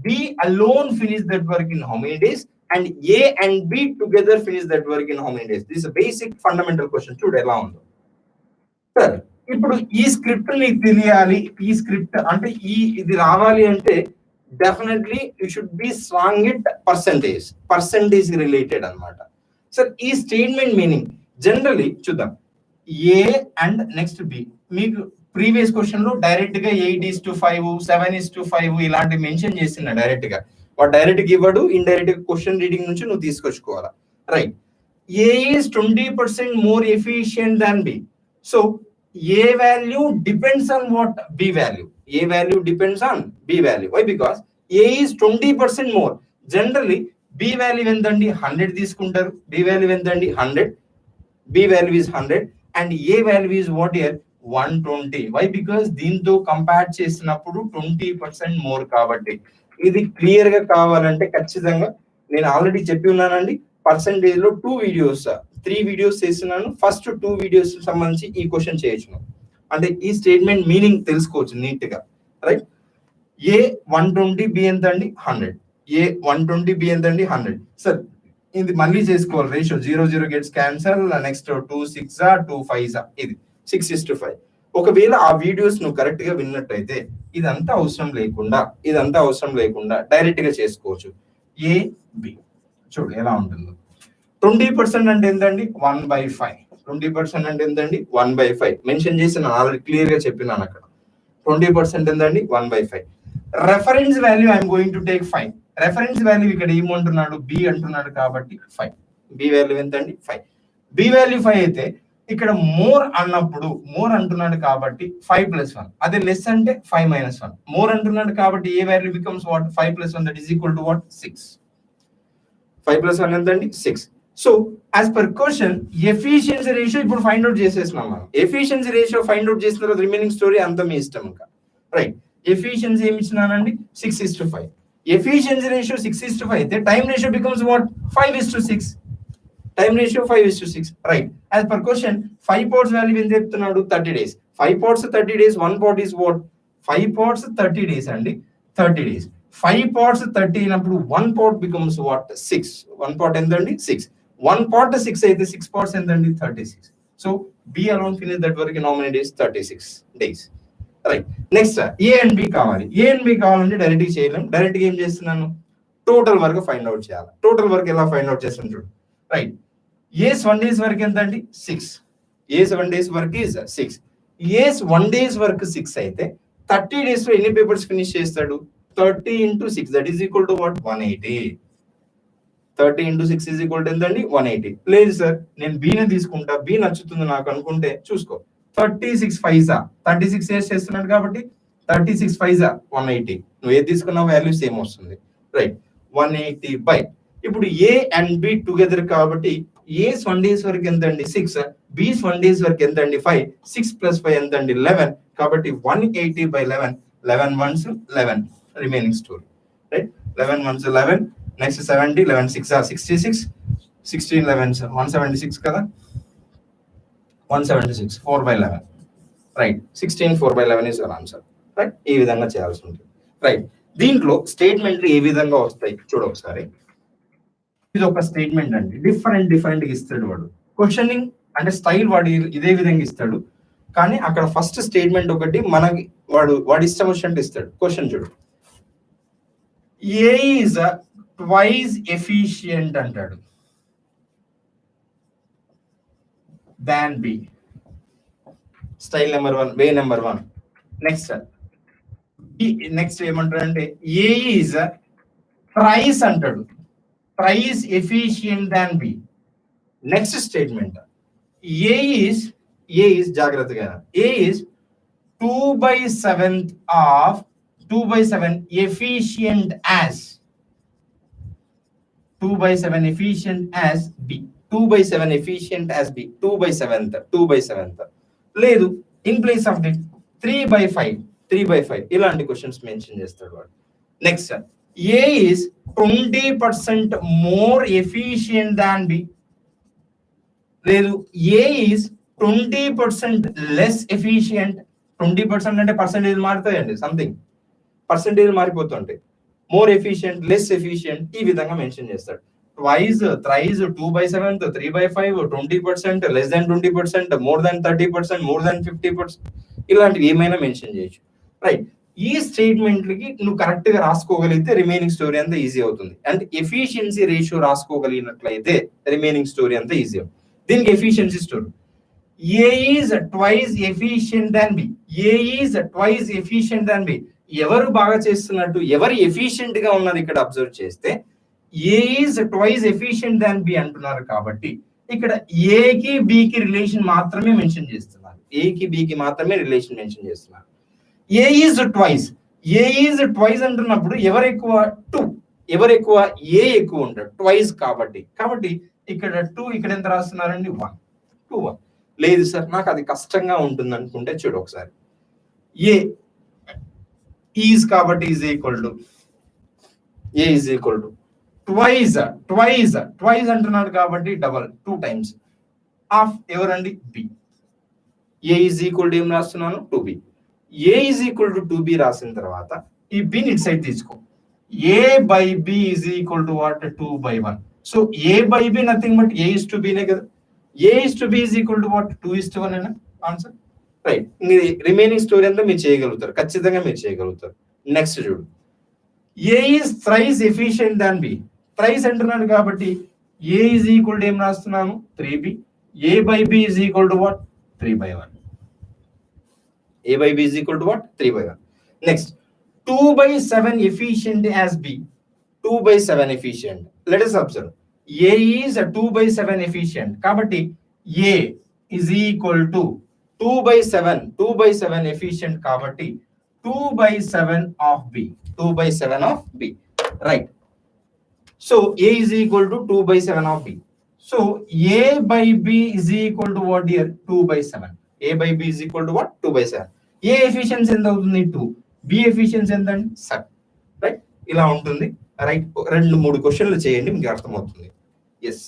B alone finish that work in how many days, and A and B together finish that work in how many days. This is a basic fundamental question. చూడు ఎలా ఉందో. Sir ఇప్పుడు ఈ script నీకు తెలియాలి, ఈ script అంటే ఇది రావాలి అంటే definitely you should be strong it percentage related అన్నమాట. సార్ ఈ స్టేట్మెంట్ మీనింగ్ జనరలీ చూద్దాం. ఏ అండ్ నెక్స్ట్ బి, మీకు ప్రీవియస్ క్వశ్చన్ లో డైరెక్ట్ గా 8:5 7:5 ఇలాంటి మెన్షన్ చేస్తున్నా డైరెక్ట్ గా. వాడు డైరెక్ట్ గా ఇవ్వడు, ఇండైరెక్ట్ గా క్వశ్చన్ రీడింగ్ నుంచి నువ్వు తీసుకొచ్చుకోవాలా. Right, A is 20% more efficient than B. So A value depends on what? B value. A value depends on B value. Why? Because A is 20% more. Generally B value ఎంతండి? 100 తీసుకుంటారు. B value ఎంతండి? 100. B value is 100 and A value is what here? 120. Why? Because దీంతో compare చేసినప్పుడు 20% more కాబట్టి. ఇది clear గా కావాలంటే ఖచ్చితంగా నేను ఆల్రెడీ చెప్పి ఉన్నానండి, పర్సంటేజ్ లో 3 వీడియోస్ చేస్తున్నాను. ఫస్ట్ 2 వీడియోస్ సంబంధించి ఈ క్వశ్చన్ చేయొచ్చు, అంటే ఈ స్టేట్మెంట్ మీనింగ్ తెలుసుకోవచ్చు నీట్ గా. రైట్, ఏ 120, బి ఎంత అండి? 100. ఏ 120, బి ఎంత అండి? 100. సార్ ఇది మళ్ళీ చేసుకోవాలి. Ratio 0 gets cancel. నెక్స్ట్ 2 6 2 5 ఇది 6:5. ఒకవేళ ఆ వీడియోస్ నువ్వు కరెక్ట్ గా విన్నట్టయితే ఇదంతా అవసరం లేకుండా డైరెక్ట్ గా చేసుకోవచ్చు. ఏ బి చూడు ఎలా ఉంటుందో. 20% అంటే ఎంతండి? 1/5. 20% అంటే ఎంతండి? 1/5 మెన్షన్ చేసి నేను ఆల్రెడీ క్లియర్ గా చెప్పినాను అక్కడ. 20% ఎంతండి? 1/5. Reference value I'm going to take 5. Reference value ఇక్కడ ఏమంటున్నాడు? బి అంటున్నాడు కాబట్టి 5. బి వాల్యూ ఎంతండి? 5. బి వాల్యూ 5 అయితే ఇక్కడ మోర్ అన్నప్పుడు మోర్ అంటున్నాడు కాబట్టి 5 + 1. అదే లెస్ అంటే 5 - 1. మోర్ అంటున్నాడు కాబట్టి A value becomes what? 5 + 1 that is equal to what? 6. 5 + 1 ఎంతండి? 6. So as per question efficiency ratio ఇప్పుడు ఫైండ్ అవుట్ చేసేసినాం మనం. ఎఫిషియన్సీ రేషియో ఫైండ్ అవుట్ చేసిన తర్వాత రిమైనింగ్ స్టోరీ అంతా మీ ఇష్టం ఇంకా. రైట్, ఎఫిషియన్సీ ఏమి ఇచ్చినానండి? 6:5. ఎఫిషియన్సీ రేషియో 6:5 అయితే time ratio becomes what? 5:6. Time ratio 5:6. Right, as per question 5 parts value ఎంత చెప్తున్నాడు? 30 days. 5 parts 30 days. 1 part is what? 5 parts 30 days అండి. 30 days. 5 parts 30 అయినప్పుడు 1 part becomes what? 6. 1 part ఎంతండి? 6. 1 part 6 అయితే 6 parts ఎంతండి? 36. So B alone finish that work in how many days? 36 days. Right, next A and B కావాలి. A and B కావాలంటే direct గా చేయలేం. Direct గా ఏం చేస్తున్నాను? టోటల్ వర్క్ ఫైండ్ అవుట్ చేయాలి. టోటల్ వర్క్ ఎలా ఫైండ్ అవుట్ చేస్తాను చూడు. రైట్, ఏస్ 1 days వర్క్ ఎంత అండి? 6. A's 1 days work is 6. A's 1 days work 6 అయితే 30 days లో ఎన్ని పేపర్స్ ఫినిష్ చేస్తాడు? 30 × 6 that is equal to what? 180. 30 × 6 is equal to ఎంతండి? 180. లేదు సార్ నేను బీని తీసుకుంటా, బి నచ్చుతుంది నాకు అనుకుంటే చూసుకో. 36 5 36 ఇయర్స్ చేస్తున్నాడు కాబట్టి 36 5 180. నువ్వు ఏది తీసుకున్న వాల్యూ సేమ్ వస్తుంది. రైట్, 180 బై ఇప్పుడు ఏ అండ్ బి టుగెదర్ కాబట్టి ఏస్ 1 days వరకు ఎంతండి? 6. బీస్ 1 days వరకు ఎంతండి? 5. 6 + 5 ఎంతండి? 11. కాబట్టి 180 / 11. 11 1s 11 remaining story. Right, 11 1s 11. Next 70. 11 6 66. 16 11s 176 కదా. 176 4/11. Right, 16 4/11 is your answer. Right, ఈ విధంగా చేయాల్సి ఉంటుంది. రైట్, దీంట్లో స్టేట్మెంట్లు ఏ విధంగా వస్తాయి చూడ ఒకసారి. ఇది ఒక స్టేట్మెంట్ అండి, డిఫరెంట్ ఇస్తాడు వాడు. క్వశ్చనింగ్ అంటే స్టైల్ వాడు ఇదే విధంగా ఇస్తాడు, కానీ అక్కడ ఫస్ట్ స్టేట్మెంట్ ఒకటి మనకి వాడు ఇష్టం వచ్చినట్టు ఇస్తాడు. క్వశ్చన్ చూడు, ఏ ఈజ్ ట్వైస్ ఎఫిషియంట్ అంటాడు than B. Style number 1, way number 1. Next ఏమంటాడు అంటే ఏ ఈజ్ ప్రైస్ అంటాడు, thrice efficient than B. Next statement A is జాగ్రత్తగా, A is 2/7 of 2/7 efficient as 2/7 efficient as B. 2/7 efficient as B. 2/7. లేదు in place of the 3/5 ఇలాంటి questions mention చేస్తాడు వాడు. Next A is 20% more efficient than B. లేదు A is 20% less efficient. 20% అంటే percentage మారుతాయండి, something percentage మారిపోతుంటాయి. More efficient, less efficient, ఈ విధంగా మెన్షన్ చేస్తాడు. Twice, thrice, 2/7, 3/5, 20%, less than 20%, more than 30%, more than 50%, ఇలాంటివి ఏమైనా మెన్షన్ చేయొచ్చు. రైట్, ఈ స్టేట్మెంట్లకి నువ్వు కరెక్ట్ గా రాసుకోగలిగితే రిమైనింగ్ స్టోరీ అంతా ఈజీ అవుతుంది. అండ్ ఎఫిషియన్సీ రేషియో రాసుకోగలిగినట్లయితే రిమైనింగ్ స్టోరీ అంతా ఈజీ అవుతుంది. దీనికి efficiency story, A is twice efficient than B. A is twice efficient than B. ఎవరు బాగా చేస్తున్నట్టు, ఎవరు ఎఫిషియెంట్ గా ఉన్నారు ఇక్కడ అబ్జర్వ్ చేస్తే A is twice efficient than B అంటున్నారు. కాబట్టి ఇక్కడ ఏకి బికి రిలేషన్ మాత్రమే మెన్షన్ చేస్తున్నారు. ఏకి బికి మాత్రమే రిలేషన్ మెన్షన్ చేస్తున్నారు. A is twice, A is twice అంటున్నప్పుడు ఎవరు ఎక్కువ? 2. ఎవరు ఎక్కువ? ఏ ఎక్కువ ఉంటాడు ట్వైస్ కాబట్టి. కాబట్టి ఇక్కడ 2, ఇక్కడ ఎంత రాస్తున్నారండి? 1. 2 1. లేదు సార్ నాకు అది కష్టంగా ఉంటుంది అనుకుంటే చూడు ఒకసారి, ఏ ఈజ్ కాబట్టి is equal to A is equal to twice అంటున్నాడు కాబట్టి డబల్ 2 times ఆఫ్ ఎవరండి? B. A is equal to ఏం రాస్తున్నాను? 2b. A is equal to 2b రాసిన తర్వాత ఈ బిని ఇట్ సైడ్ తీసుకో. A by B is equal to what? 2/1. So A by B nothing but A is to బినే కదా. A is to B is equal to what? 2:1 అయినా answer. Right, remaining story అంతా మీరు చేయగలుగుతారు, ఖచ్చితంగా మీరు చేయగలుగుతారు. నెక్స్ట్ చూడు, A is thrice efficient than B. Thrice అంటున్నాడు కాబట్టి ఏ ఈజ్ ఈక్వల్ టు ఏం రాస్తున్నాను? 3b. A by B is equal to what? 3/1. A by B is equal to what? 3/1. Next, 2/7 efficient as B. 2/7 efficient. Let us observe. A is a 2/7 efficient. Kabatti A is equal to 2/7. 2/7 efficient. Kabatti 2/7 of B. 2/7 of B. Right. So A is equal to 2/7 of B. So A by B is equal to what here? 2/7. A by B is equal to what? 2/7. A efficiency ఎంత అవుతుంది? 2. B efficiency ఎంత అండి? 7. Right, ఇలా ఉంటుంది. Right, 2-3 క్వశ్చన్లు చేయండి, మీకు అర్థమవుతుంది. Yes,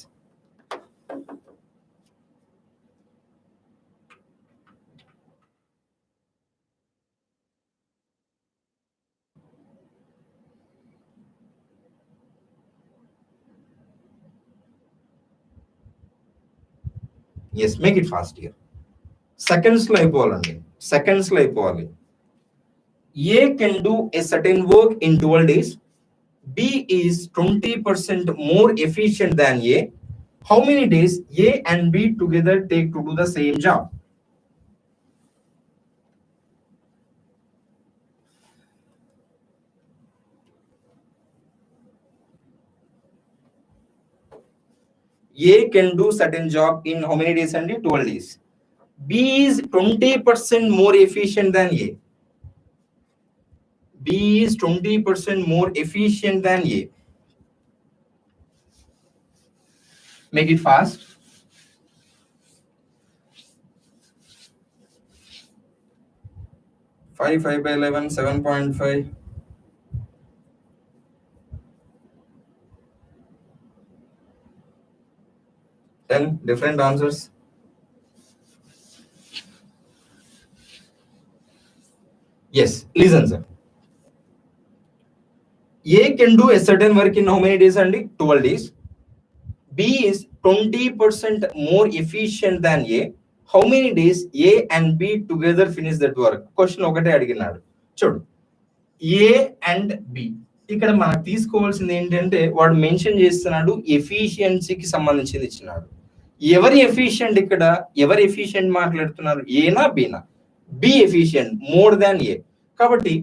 yes, make it fast here. Seconds లో అయిపోవాలండి, సెకండ్స్ లో అయిపోవాలి. A can do a certain work in 12 days. B is 20% more efficient than A. How many days A and B together take to do the same job? A can do certain job in how many days? And 12 days. B is 20% more efficient than A. B is 20% more efficient than A. Make it fast. 5/11, 7.5. 10 different answers. Yes, listen sir. A can do a certain work in how many days? And 12 days. B is 20% more efficient than A. How many days A and B together finish that work? Question ఒకటే అడిగినాడు చూడు. A and B ఇక్కడ మనకు తీసుకోవాల్సింది ఏంటంటే వాడు mention చేస్తున్నాడు ఎఫిషియన్సీకి సంబంధించింది ఇచ్చినాడు. ఎవరి ఎఫిషియంట్ ఇక్కడ? ఎవరి ఎఫిషియంట్ మాట్లాడుతున్నారు? ఏనా బీనా? బి ఎఫిషియంట్ మోర్ దాన్ ఏ. కాబట్టి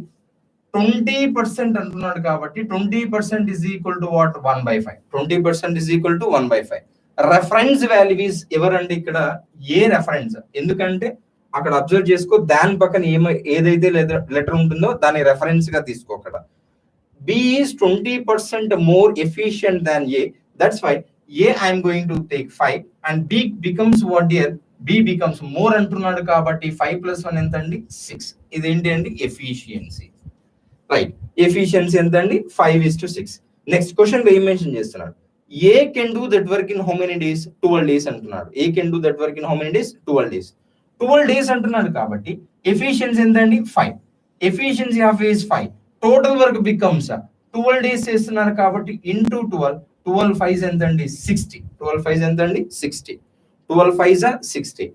20% అంటున్నాడు కాబట్టి 20% is equal to what? 1/5. 20% is equal to 1/5. Reference values ఎవరండి ఇక్కడ? ఏ రెఫరెన్స్. ఎందుకంటే అక్కడ అబ్జర్వ్ చేసుకో, దాని పక్కన ఏదైతే లెటర్ ఉంటుందో దాన్ని రెఫరెన్స్ గా తీసుకో. అక్కడ B is 20% more efficient than A. That's why A I am going to take 5 and B becomes what here? B becomes more అంటున్నాడు కాబట్టి 5 + 1 ఎంత అండి 6. ఇదేంటి అండి ఎఫిషియన్సీ. రైట్, ఎఫిషియన్సీ ఎంత అండి 5:6. నెక్స్ట్ క్వశ్చన్ ఏం మెన్షన్ చేస్తున్నాడు, A can do that work in how many days 12 days అంటున్నాడు. A can do that work in how many days 12 days. 12 days అంటున్నాడు కాబట్టి ఎఫిషియన్సీ ఎంత అండి 5. Efficiency of is 5. Total work becomes 12 days చేస్తున్నారు కాబట్టి into 12. 12 5 ఎంత అండి 60. 12 5 ఎంత అండి 60. 12 5 60.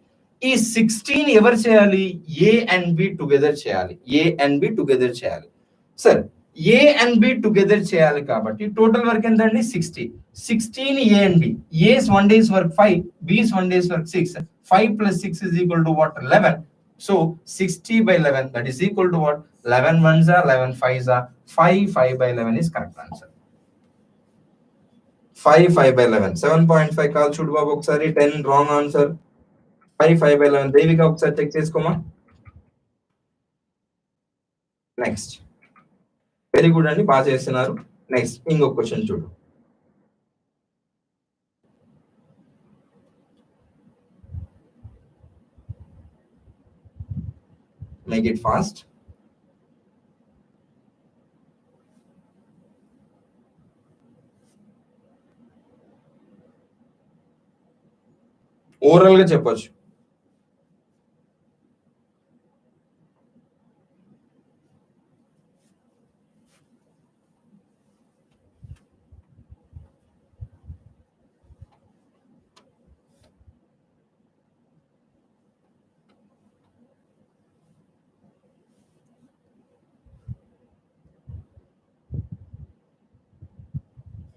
ఈ 16 ఎవరు చేయాలి, ఏ అండ్ బి టుగెదర్ చేయాలి. ఏ అండ్ బి టుగెదర్ చేయాలి. Sir A and B together చేయాలి కాబట్టి టోటల్ వర్క్ ఎంత అండి 60. 16 A and B. A's 1 days work 5, B's 1 days work 6. 5 + 6 is equal to what, 11. So 60/11, that is equal to what, 11 1s are 11 5s are 5. 5/11 is correct answer. 5 5/11. 7.5 call చూడు బాబు ఒకసారి. 10 wrong answer. 5 5/11. Devika ఒకసారి check చేసుకోమా. Next, very good అండి, బాగా చేస్తున్నారు. Next ఇంకొక question చూడు. Make it fast. Overall గా చెప్పొచ్చు.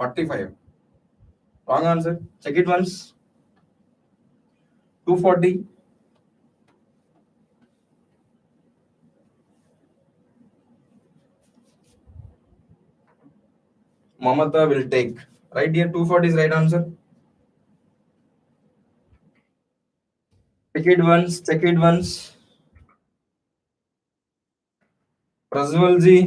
$45. Wrong answer. Check it once. 240. Mamata will take. Right here, 240 is right answer. Check it once. Check it once. Prajwal ji.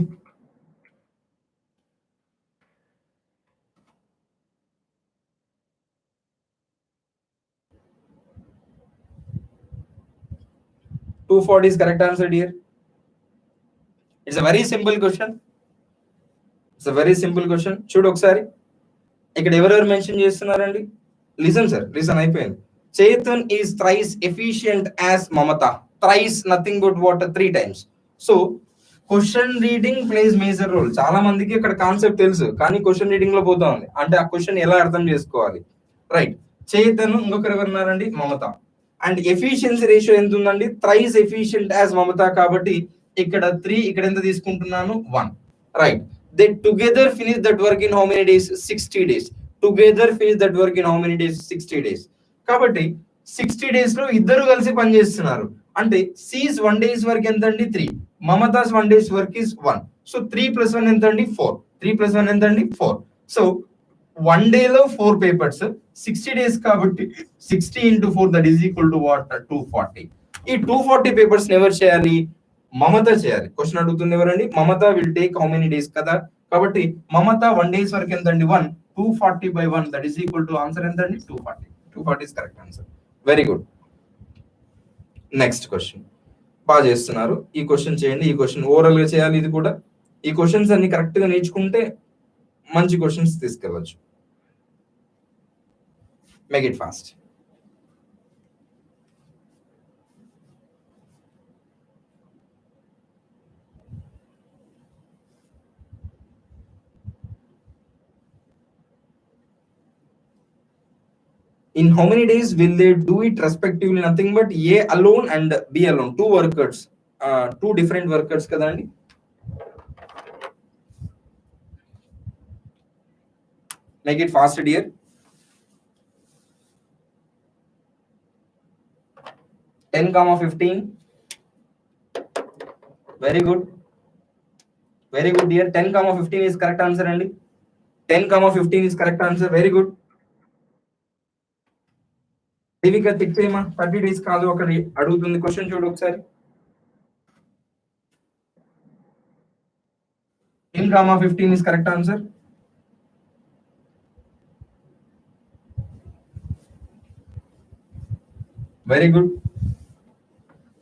$240 is correct answer, dear. It's a very simple question. It's a very simple question. చూడు ఒకసారి ఇక్కడ ఎవరెవరు mention చేస్తున్నారండి. Listen sir, listen అయిపోయింది. Chetan is thrice efficient as Mamata. Thrice nothing but what 3 times. So question reading plays major role. చాలా మందికి ఇక్కడ concept తెలుసు కానీ క్వశ్చన్ రీడింగ్ లో పోతా ఉంది. అంటే ఆ క్వశ్చన్ ఎలా అర్థం చేసుకోవాలి. రైట్, చేతన్ ఇంకొకరు ఎవరున్నారండి మమత. అండ్ ఎఫిషియన్సీ రేషియో ఎంత ఉందండి, థ్రైస్ ఎఫిషియంట్ యాజ్ మమత కాబట్టి ఇక్కడ 3, ఇక్కడ ఎంత తీసుకుంటున్నాను 1. Right, they together finish that work in how many days, 60 days. Together finish that work in how many days, 60 days. కాబట్టి 60 days లో ఇద్దరు కలిసి పని చేస్తున్నారు. అంటే C's 1 day's work ఎంత అండి 3, Mamata's 1 day's work is 1. So 3 + 1 ఎంత అండి 4. 3 + 1 ఎంత అండి 4. సో 1 day లో 4 పేపర్స్, 60 days కాబట్టి 60 × 4 that is equal to what, 240. ఈ 240 పేపర్స్ ఎవరు చేయాలి, మమత చేయాలి. క్వశ్చన్ అడుగుతుంది ఎవరండి, Mamata will take how many days కదా. కాబట్టి మమత 1 days వరకు ఎంత అండి 1. 240/1 that is equal to answer ఎంత అండి 240. 240 is correct answer. Very good. Next question బాగా చేస్తున్నారు. ఈ క్వశ్చన్ చేయండి. ఈ క్వశ్చన్ ఓవరాల్ గా చేయాలి. ఇది కూడా ఈ క్వశ్చన్స్ అన్ని కరెక్ట్ గా నేర్చుకుంటే మంచి క్వశ్చన్స్ తీసుకెళ్ళచ్చు. Make it fast. In how many days will they do it respectively? Nothing but A alone and B alone. 2 workers, 2 different workers kadandi. Make it fast, dear. $10, 15. Very good. Very good, dear. 10, 15 is correct answer, andi. 10, 15 is correct answer. Very good. Devika check చేయమా. 30 days కాదు ఒకటి అడుగుతుంది question చూడు ఒకసారి. 10, 15 is correct answer. Very good.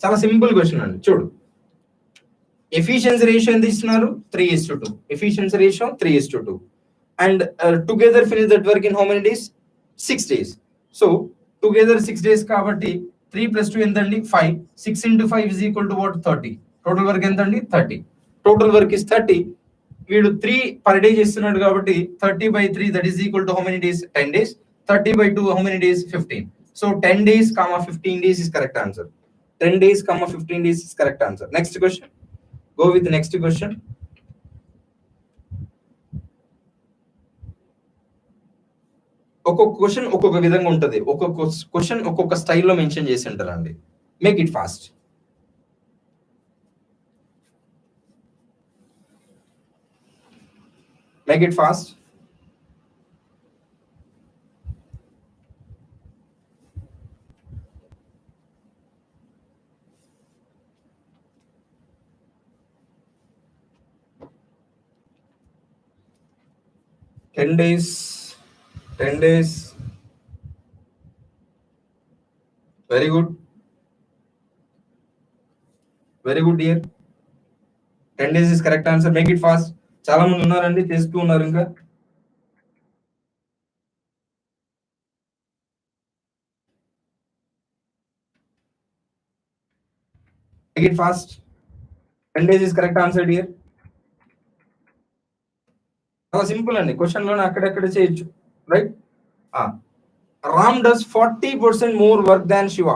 చాలా simple question అండి. చూడు, efficiency ratio ఎంత ఇస్తున్నారు? 3:2. Efficiency ratio 3:2. And together finish that work in how many days? 6 days. So together 6 days కాబట్టి 3 + 2 ఎంత అండి? 5. 6 × 5 is equal to what? 30. Total work ఎంత అండి? 30. Total work is 30. వీడు 3 per day చేస్తున్నాడు కాబట్టి 30/3 that is equal to how many days? 10 days. 30/2 how many days? 15. So 10 days, 15 days is correct answer. 10 days, 15 days is correct answer. Next question. Go with the next question. ఒక్కొక్క question ఒక్కొక్క విధంగా ఉంటుంది. ఒక్కొక్క question ఒక్కొక్క స్టైల్లో mention చేసి ఉంటారండి. Make it fast. Make it fast. Ten days. Very good. Very good, dear. 10 days is correct answer. Make it fast. చాలా మంది ఉన్నారండి, చేస్తూ ఉన్నారు. ఇంకా make it fast. 10 days is correct answer, dear. చాలా సింపుల్ అండి. క్వశ్చన్ లోనే అక్కడెక్కడ చేయొచ్చు, right? Ram does 40% more work than Shiva.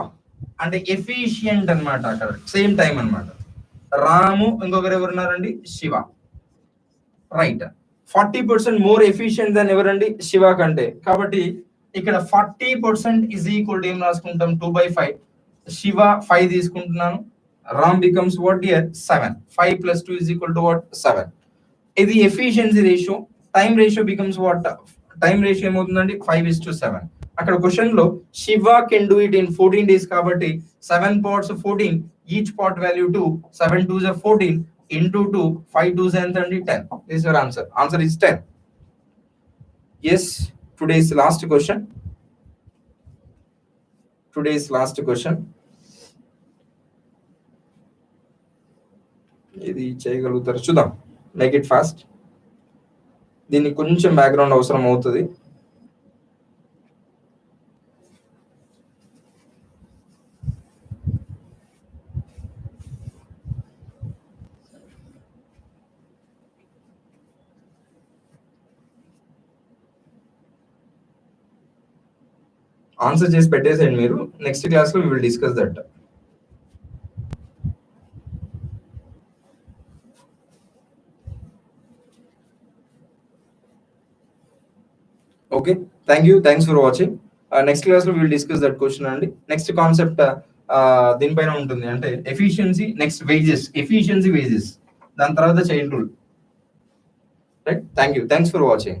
అంటే ఎఫిషియంట్ అన్నమాట. అక్కడ సేమ్ టైం అన్నమాట. రాము, ఇంకొకరు ఎవరున్నారండి? Shiva, right. 40% more efficient than ఎవరండి? శివ కంటే. కాబట్టి ఇక్కడ 40% ఇజ్ ఈక్వల్ టు ఏం రాసుకుంటాం? 2/5. శివ 5 తీసుకుంటున్నాను. Ram becomes what dear? 7. 5 + 2 is equal to what? 7. ఇది efficiency ratio. Time ratio becomes what? Time ratio ఏమవుతుందండి? 5:7. అక్కడ క్వశ్చన్ లో Shiva can do it in 14 days కాబట్టి 7 parts 14, each part value 2. 7 2s are 14 into 2, 5 2s ఎంత అండి? 10. This is your answer. Answer is 10. Yes, today's last question. ఇది చేయగలుగుతారు, చూద్దాం. Make it fast. దీనికి కొంచెం బ్యాక్గ్రౌండ్ అవసరం అవుతుంది. ఆన్సర్ చేసి పెట్టేసేయండి మీరు. నెక్స్ట్ క్లాస్ లో we will discuss that. Okay, thank you. Thanks for watching. Next class లో విల్ డిస్కస్ దట్ క్వశ్చన్ అండి. నెక్స్ట్ కాన్సెప్ట్ దీనిపైన ఉంటుంది, అంటే efficiency, next wages. Efficiency, wages, దాని తర్వాత chain rule, right? Thank you. Thanks for watching.